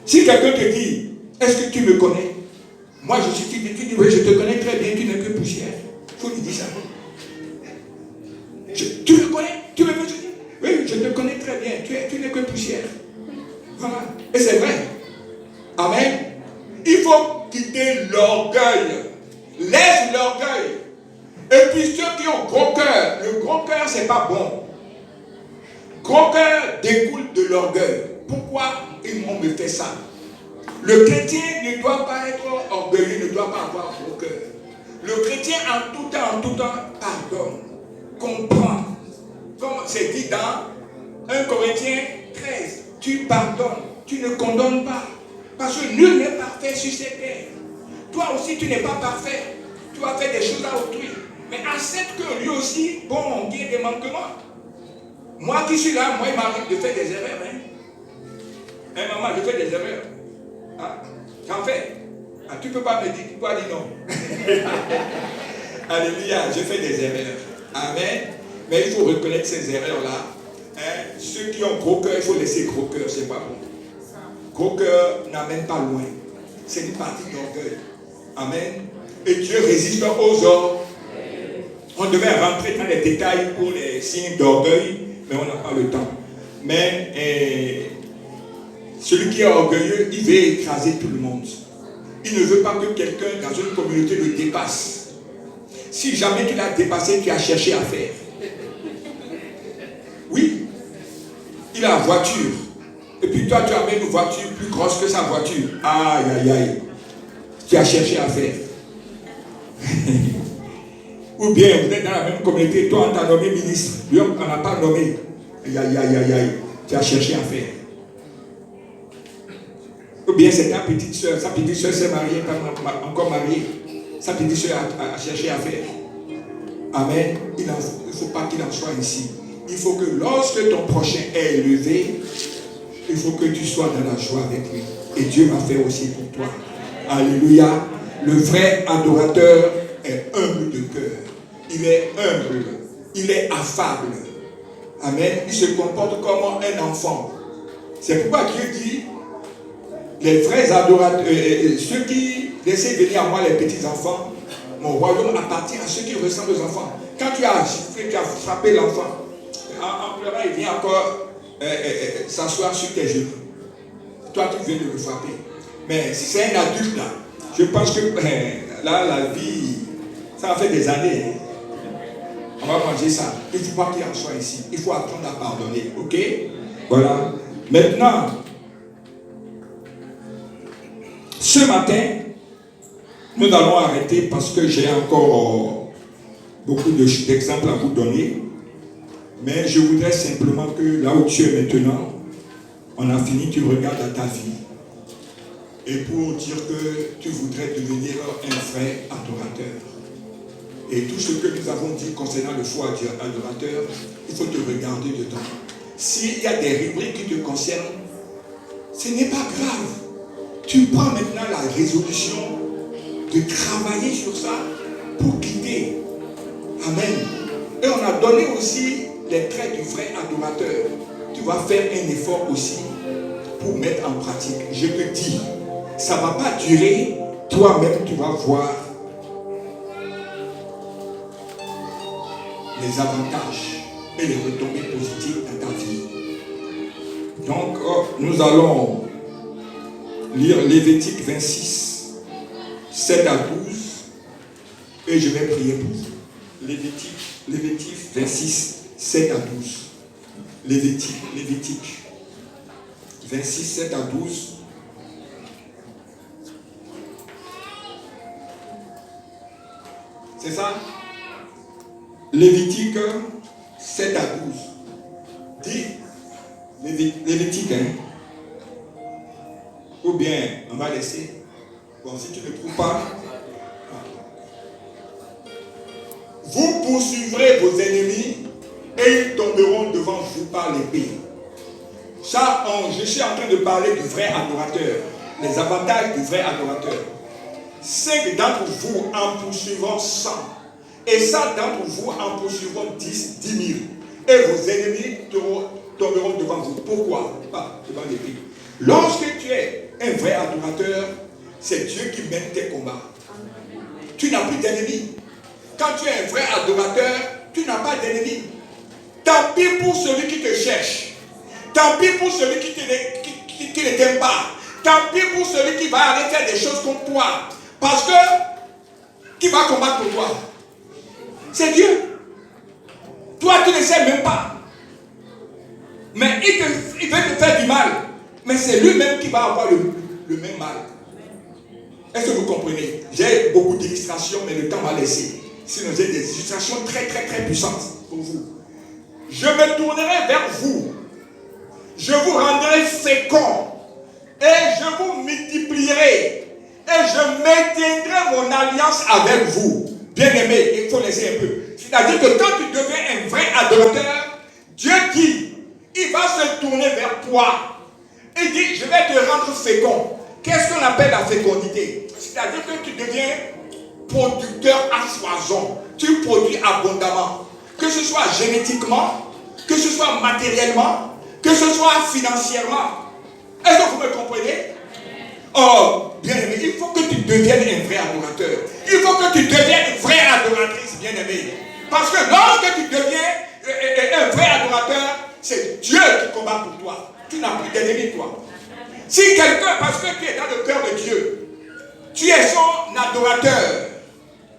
[SPEAKER 1] Si quelqu'un te dit, est-ce que tu me connais? Moi, je suis, tu dis, oui, je te connais très bien, tu n'es que poussière. Il faut lui dire ça. Tu me connais? Tu me veux dire? Oui, je te connais très bien, tu n'es que poussière. Voilà. Et c'est vrai. Amen. Il faut quitter l'orgueil. Laisse l'orgueil. Et puis ceux qui ont gros cœur, le gros cœur, c'est pas bon. Gros cœur découle de l'orgueil. Pourquoi ils m'ont fait ça? Le chrétien ne doit pas être orgueilleux, ne doit pas avoir gros cœur. Le chrétien en tout temps, pardonne, comprend. Comme c'est dit dans 1 Corinthiens 13, tu pardonnes, tu ne condamnes pas. Parce que nul n'est parfait sur cette terre. Toi aussi, tu n'es pas parfait. Tu as fait des choses à autrui. Mais accepte que lui aussi, bon, il y ait des manquements. Moi qui suis là, moi, il m'arrive de faire des erreurs. Maman, je fais des erreurs. J'en fais. Tu ne peux pas me dire, tu peux dire non. Alléluia, je fais des erreurs. Amen. Mais il faut reconnaître ces erreurs-là. Ceux qui ont gros cœur, il faut laisser gros cœur, c'est pas bon. Gros cœur n'amène pas loin. C'est une partie d'orgueil. Amen. Et Dieu résiste aux ordres. On devait rentrer dans les détails pour les signes d'orgueil, mais on n'a pas le temps. Mais celui qui est orgueilleux, il veut écraser tout le monde. Il ne veut pas que quelqu'un dans une communauté le dépasse. Si jamais tu l'as dépassé, tu as cherché à faire. Oui. Il a la voiture. Et puis toi, tu amènes une voiture plus grosse que sa voiture. Aïe, aïe, aïe. Tu as cherché à faire. Ou bien vous êtes dans la même communauté, toi on t'a nommé ministre, lui on n'a pas nommé. Aïe, aïe, aïe, aïe, aïe. Tu as cherché à faire. Ou bien c'est ta petite soeur, sa petite soeur s'est mariée, pas encore mariée. Sa petite soeur a cherché à faire. Amen. Il ne faut pas qu'il en soit ainsi. Il faut que lorsque ton prochain est élevé, il faut que tu sois dans la joie avec lui. Et Dieu va faire aussi pour toi. Alléluia. Le vrai adorateur est humble de cœur. Il est humble. Il est affable. Amen. Il se comporte comme un enfant. C'est pourquoi Dieu dit, les vrais adorateurs, ceux qui laissez venir à moi les petits enfants, mon royaume appartient à ceux qui ressemblent aux enfants. Quand tu as giflé, tu as frappé l'enfant, en pleurant, il vient encore s'asseoir sur tes genoux. Toi, tu viens de le frapper. Mais si c'est un adulte, là, je pense que là, la vie, ça va faire des années. On va manger ça. Il ne faut pas qu'il en soit ici. Il faut apprendre à pardonner. Ok? Voilà. Maintenant, ce matin, nous allons arrêter parce que j'ai encore beaucoup d'exemples à vous donner. Mais je voudrais simplement que là où tu es maintenant, on a fini, tu regardes à ta vie. Et pour dire que tu voudrais devenir un vrai adorateur. Et tout ce que nous avons dit concernant le faux adorateur, il faut te regarder dedans. S'il y a des rubriques qui te concernent, ce n'est pas grave. Tu prends maintenant la résolution de travailler sur ça pour quitter. Amen. Et on a donné aussi les traits du vrai adorateur. Tu vas faire un effort aussi pour mettre en pratique. Je te dis, ça ne va pas durer. Toi-même, tu vas voir les avantages et les retombées positives dans ta vie. Donc, nous allons lire Lévitique 26, 7 à 12, et je vais prier pour vous. Lévitique 26, 7 à 12. Lévitique 26, 7 à 12. C'est ça? Lévitique 7 à 12. Dis, Lévitique, hein? Ou bien, on va laisser. Bon, si tu ne trouves pas. Vous poursuivrez vos ennemis et ils tomberont devant vous par l'épée. Ça, je suis en train de parler du vrai adorateur. Les avantages du vrai adorateur. 5 d'entre vous en poursuivront 100. Et 100 d'entre vous en poursuivront 10 000. Et vos ennemis tomberont devant vous. Pourquoi? Pas devant l'épée. Lorsque tu es un vrai adorateur, c'est Dieu qui mène tes combats. Tu n'as plus d'ennemis. Quand tu es un vrai adorateur, tu n'as pas d'ennemis. Tant pis pour celui qui te cherche. Tant pis pour celui qui ne t'aime pas. Tant pis pour celui qui va aller faire des choses contre toi. Parce que, qui va combattre pour toi? C'est Dieu. Toi, tu ne sais même pas. Mais il veut te faire du mal. Mais c'est lui-même qui va avoir le même mal. Est-ce que vous comprenez? J'ai beaucoup d'illustrations, mais le temps va laisser. Sinon, j'ai des illustrations très, très, très puissantes pour vous. Je me tournerai vers vous. Je vous rendrai fécond. Et je vous multiplierai. Et je maintiendrai mon alliance avec vous. Bien-aimé, il faut laisser un peu. C'est-à-dire que quand tu deviens un vrai adorateur, Dieu dit, il va se tourner vers toi. Il dit, je vais te rendre fécond. Qu'est-ce qu'on appelle la fécondité? C'est-à-dire que tu deviens producteur à foison. Tu produis abondamment. Que ce soit génétiquement, que ce soit matériellement, que ce soit financièrement. Est-ce que vous me comprenez? Oh, bien aimé, il faut que tu deviennes un vrai adorateur. Il faut que tu deviennes une vraie adoratrice, bien aimé. Parce que lorsque tu deviens un vrai adorateur, c'est Dieu qui combat pour toi. Tu n'as plus d'ennemis, toi. Si quelqu'un, parce que tu es dans le cœur de Dieu, tu es son adorateur,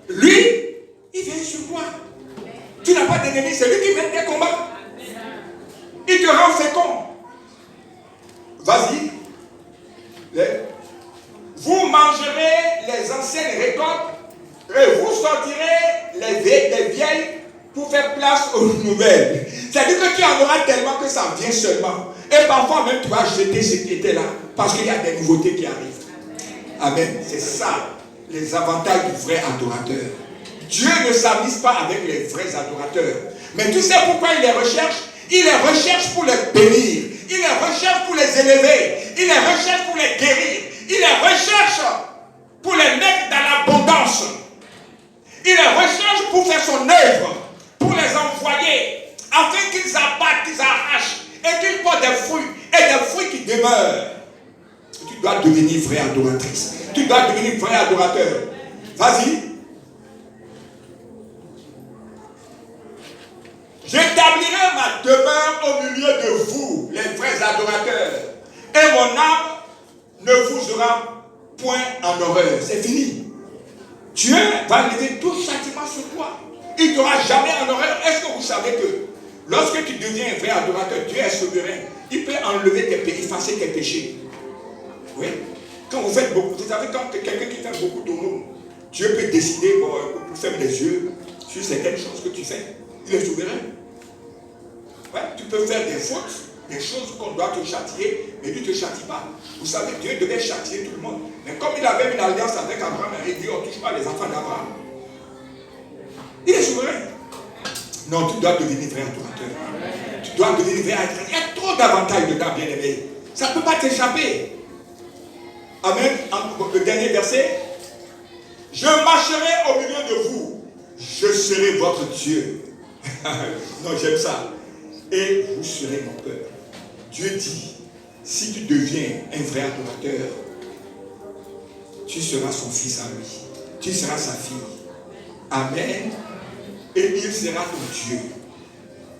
[SPEAKER 1] lui, il vient sur toi. Tu n'as pas d'ennemis, c'est lui qui mène tes combats. Il te rend fécond. Vas-y. Vous mangerez les anciennes récoltes et vous sortirez les vieilles pour faire place aux nouvelles. C'est-à-dire que tu en auras tellement que ça vient seulement. Et parfois même tu vas jeter ce qui était là parce qu'il y a des nouveautés qui arrivent. Amen. C'est ça, les avantages du vrai adorateur. Dieu ne s'amuse pas avec les vrais adorateurs. Mais tu sais pourquoi il les recherche? Il les recherche pour les bénir. Il les recherche pour les élever. Il les recherche pour les guérir. Il les recherche pour les mettre dans l'abondance. Il les recherche pour faire son œuvre, pour les envoyer, afin qu'ils abattent, qu'ils arrachent et qu'ils portent des fruits, et des fruits qui dois devenir vraie adoratrice. Tu dois devenir vrai adorateur. Vas-y. J'établirai ma demeure au milieu de vous, les vrais adorateurs. Et mon âme ne vous aura point en horreur. C'est fini. Dieu va lever tout châtiment sur toi. Il ne t'aura jamais en horreur. Est-ce que vous savez que lorsque tu deviens un vrai adorateur, Dieu est souverain. Il peut enlever tes péchés, effacer tes péchés. Oui. Quand vous faites beaucoup, vous savez, quand quelqu'un qui fait beaucoup d'aumônes, Dieu peut décider, bon, pour fermer les yeux sur certaines choses que tu fais. Il est souverain. Ouais, tu peux faire des fautes, des choses qu'on doit te châtier, mais lui ne te châtie pas. Vous savez, Dieu devait châtier tout le monde. Mais comme il avait une alliance avec Abraham, il dit, on ne touche pas les enfants d'Abraham. Il est souverain. Non, tu dois devenir vrai adorateur. Tu dois devenir vrai adorateur. Il y a trop d'avantages dedans, bien aimé. Ça ne peut pas t'échapper. Amen. Le dernier verset. Je marcherai au milieu de vous. Je serai votre Dieu. Non, j'aime ça. Et vous serez mon peuple. Dieu dit, si tu deviens un vrai adorateur, tu seras son fils à lui. Tu seras sa fille. Amen. Et il sera ton Dieu.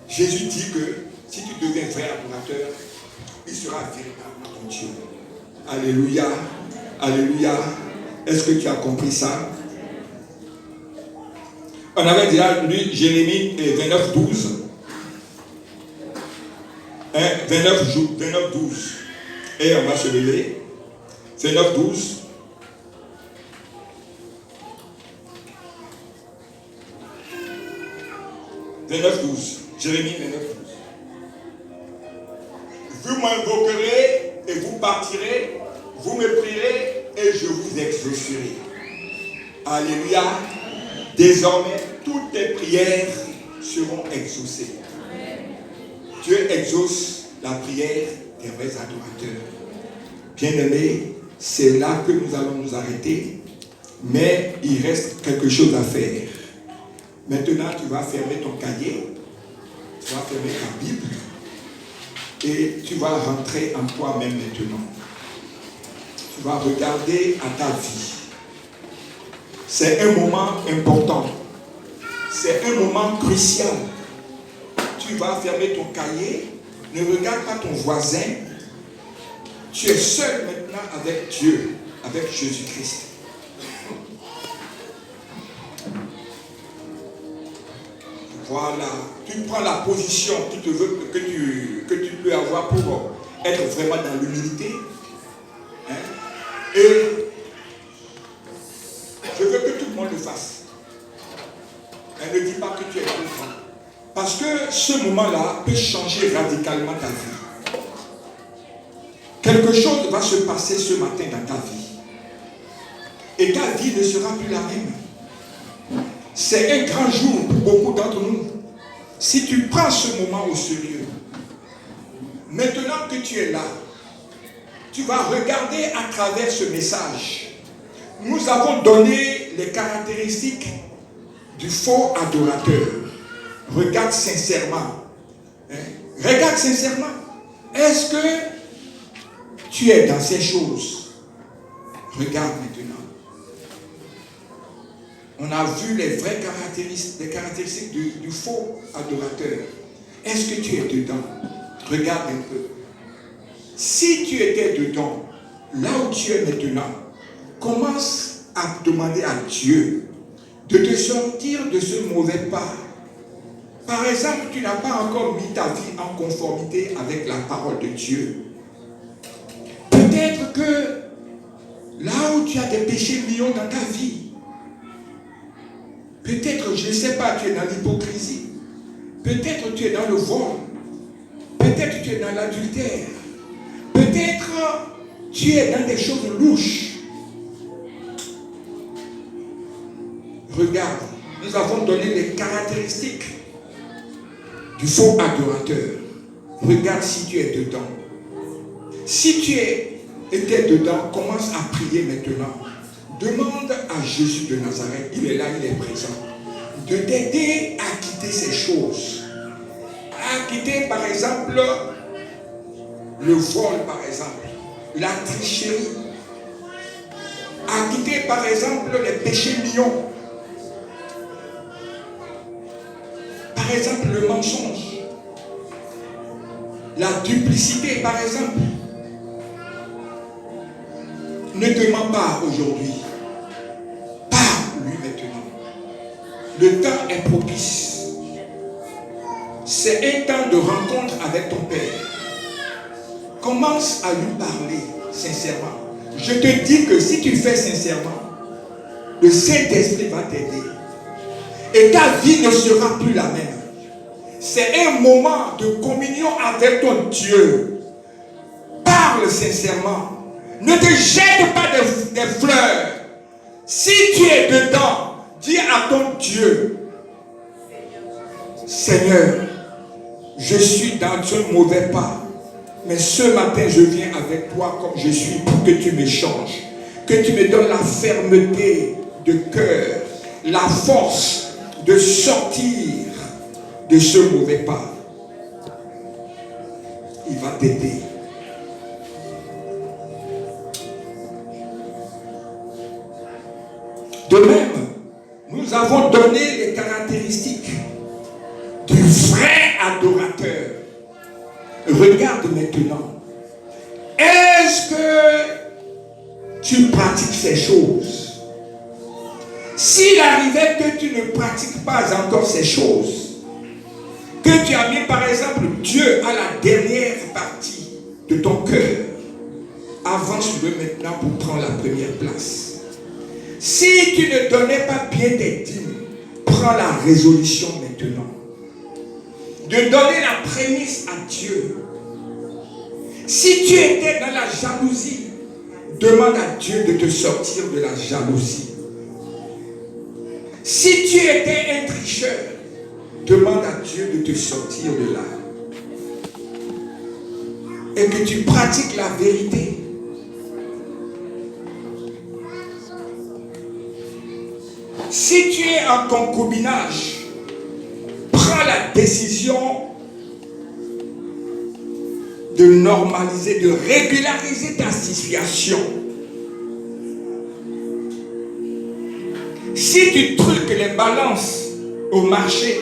[SPEAKER 1] Jésus dit que si tu deviens vrai adorateur, il sera véritablement ton Dieu. Alléluia. Alléluia. Est-ce que tu as compris ça? On avait déjà lu Jérémie 29, 12. 29, 12. Et on va se lever. 29, 12. Jérémie 29, 12. Vous m'invoquerez et vous partirez, vous me prierez et je vous exaucerai. Alléluia. Désormais, toutes tes prières seront exaucées. Dieu exauce la prière des vrais adorateurs. Bien-aimés, c'est là que nous allons nous arrêter, mais il reste quelque chose à faire. Maintenant, tu vas fermer ton cahier, tu vas fermer ta Bible et tu vas rentrer en toi-même maintenant. Tu vas regarder à ta vie. C'est un moment important. C'est un moment crucial. Tu vas fermer ton cahier. Ne regarde pas ton voisin. Tu es seul maintenant avec Dieu, avec Jésus-Christ. Voilà. Tu prends la position que tu peux avoir pour être vraiment dans l'humilité. Hein? Et je veux que tout le monde le fasse. Ne dis pas que tu es content. Parce que ce moment-là peut changer radicalement ta vie. Quelque chose va se passer ce matin dans ta vie. Et ta vie ne sera plus la même. C'est un grand jour pour beaucoup d'entre nous. Si tu prends ce moment au sérieux, maintenant que tu es là, tu vas regarder à travers ce message. Nous avons donné les caractéristiques du faux adorateur. Regarde sincèrement. Regarde sincèrement. Est-ce que tu es dans ces choses? Regarde maintenant. On a vu les vraies caractéristiques du faux adorateur. Est-ce que tu es dedans? Regarde un peu. Si tu étais dedans, là où tu es maintenant, commence à demander à Dieu de te sortir de ce mauvais pas. Par exemple, tu n'as pas encore mis ta vie en conformité avec la parole de Dieu. Peut-être que là où tu as des péchés millions dans ta vie, peut-être, je ne sais pas, tu es dans l'hypocrisie. Peut-être tu es dans le vol. Peut-être tu es dans l'adultère. Peut-être tu es dans des choses louches. Regarde, nous avons donné les caractéristiques du faux adorateur. Regarde si tu es dedans. Si tu étais dedans, commence à prier maintenant. Demande à Jésus de Nazareth, il est là, il est présent, de t'aider à quitter ces choses. À quitter par exemple le vol, par exemple, la tricherie, à quitter par exemple les péchés mignons, par exemple le mensonge, la duplicité par exemple. Ne te mens pas aujourd'hui. Parle-lui maintenant. Le temps est propice. C'est un temps de rencontre avec ton Père. Commence à lui parler sincèrement. Je te dis que si tu fais sincèrement, le Saint-Esprit va t'aider. Et ta vie ne sera plus la même. C'est un moment de communion avec ton Dieu. Parle sincèrement. Ne te jette pas des fleurs. Si tu es dedans, dis à ton Dieu, Seigneur, je suis dans un mauvais pas, mais ce matin je viens avec toi comme je suis pour que tu me changes, que tu me donnes la fermeté de cœur, la force de sortir de ce mauvais pas. Il va t'aider. De même, nous avons donné les caractéristiques du vrai adorateur. Regarde maintenant. Est-ce que tu pratiques ces choses? S'il arrivait que tu ne pratiques pas encore ces choses, que tu as mis par exemple Dieu à la dernière partie de ton cœur, avance-le maintenant pour prendre la première place. Si tu ne donnais pas bien tes dîmes, prends la résolution maintenant de donner la prémisse à Dieu. Si tu étais dans la jalousie, demande à Dieu de te sortir de la jalousie. Si tu étais un tricheur, demande à Dieu de te sortir de là. Et que tu pratiques la vérité. Si tu es en concubinage, prends la décision de normaliser, de régulariser ta situation. Si tu truques les balances au marché,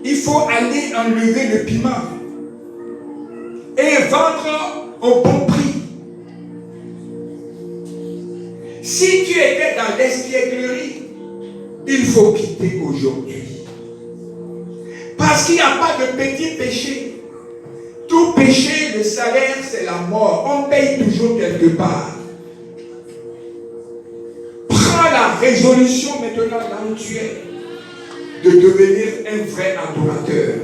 [SPEAKER 1] il faut aller enlever le piment et vendre au bon prix. Si tu étais dans l'espièglerie, il faut quitter aujourd'hui. Parce qu'il n'y a pas de petit péché. Tout péché, le salaire, c'est la mort. On paye toujours quelque part. Prends la résolution maintenant là où tu es de devenir un vrai adorateur.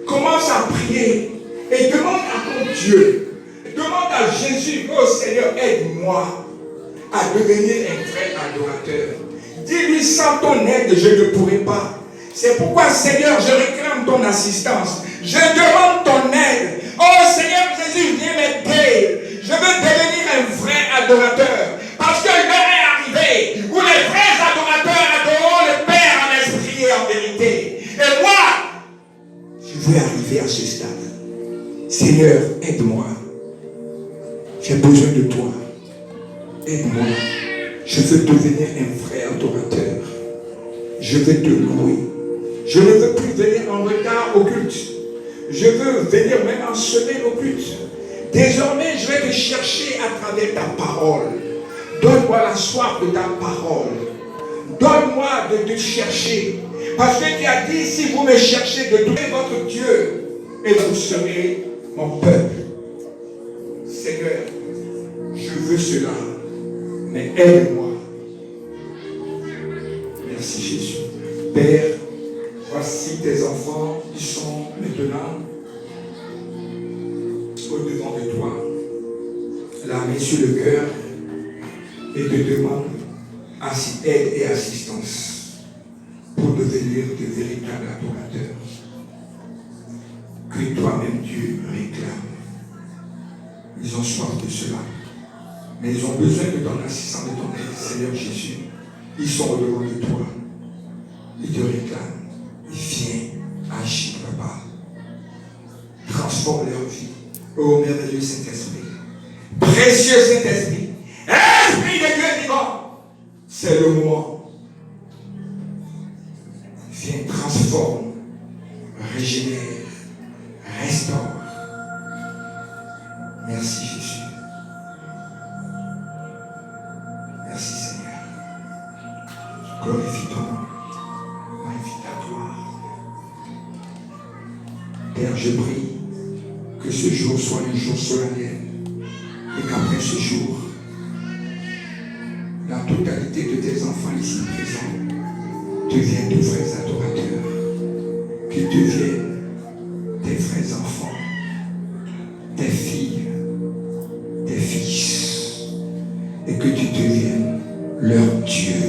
[SPEAKER 1] Commence à prier et demande à ton Dieu, demande à Jésus, oh Seigneur, aide-moi à devenir un vrai adorateur. Dis-lui, sans ton aide, je ne pourrai pas. C'est pourquoi, Seigneur, je réclame ton assistance. Je demande ton aide. Oh Seigneur Jésus, viens m'aider. Je veux devenir un vrai adorateur. Parce que l'heure est arrivée où les vrais adorateurs adoreront le Père en esprit et en vérité. Et moi, je veux arriver à ce stade. Seigneur, aide-moi. J'ai besoin de toi. Aide-moi. Je veux devenir un vrai adorateur. Je veux te louer. Je ne veux plus venir en retard au culte. Je veux venir même en semaine au culte. Désormais, je vais te chercher à travers ta parole. Donne-moi la soif de ta parole. Donne-moi de te chercher. Parce que tu as dit, si vous me cherchez de tout votre Dieu, et vous serez mon peuple. Seigneur, je veux cela. Mais aide-moi. Merci Jésus. Père, voici tes enfants qui sont maintenant au-devant de toi, la main sur le cœur, et te demande aide et assistance pour devenir de véritables adorateurs. Que toi-même Dieu réclame. Ils ont soif de cela. Mais ils ont besoin de ton assistance, de ton aide, Seigneur Jésus. Ils sont au-devant de toi. Ils te réclament. Ils viennent agir, Papa. Transforme leur vie. Ô merveilleux Saint-Esprit. Près précieux Saint-Esprit, Esprit de Dieu vivant, c'est le moment. Viens, transforme, régénère, restaure. Merci Jésus. Merci Seigneur. Glorifie ton nom. Magnifie ta gloire. Père, je prie que ce jour soit un jour solennel et qu'après ce jour, la totalité de tes enfants ici présents deviennent de vrais adorateurs, qu'ils deviennent des vrais enfants, des filles, des fils, et que tu deviennes leur Dieu.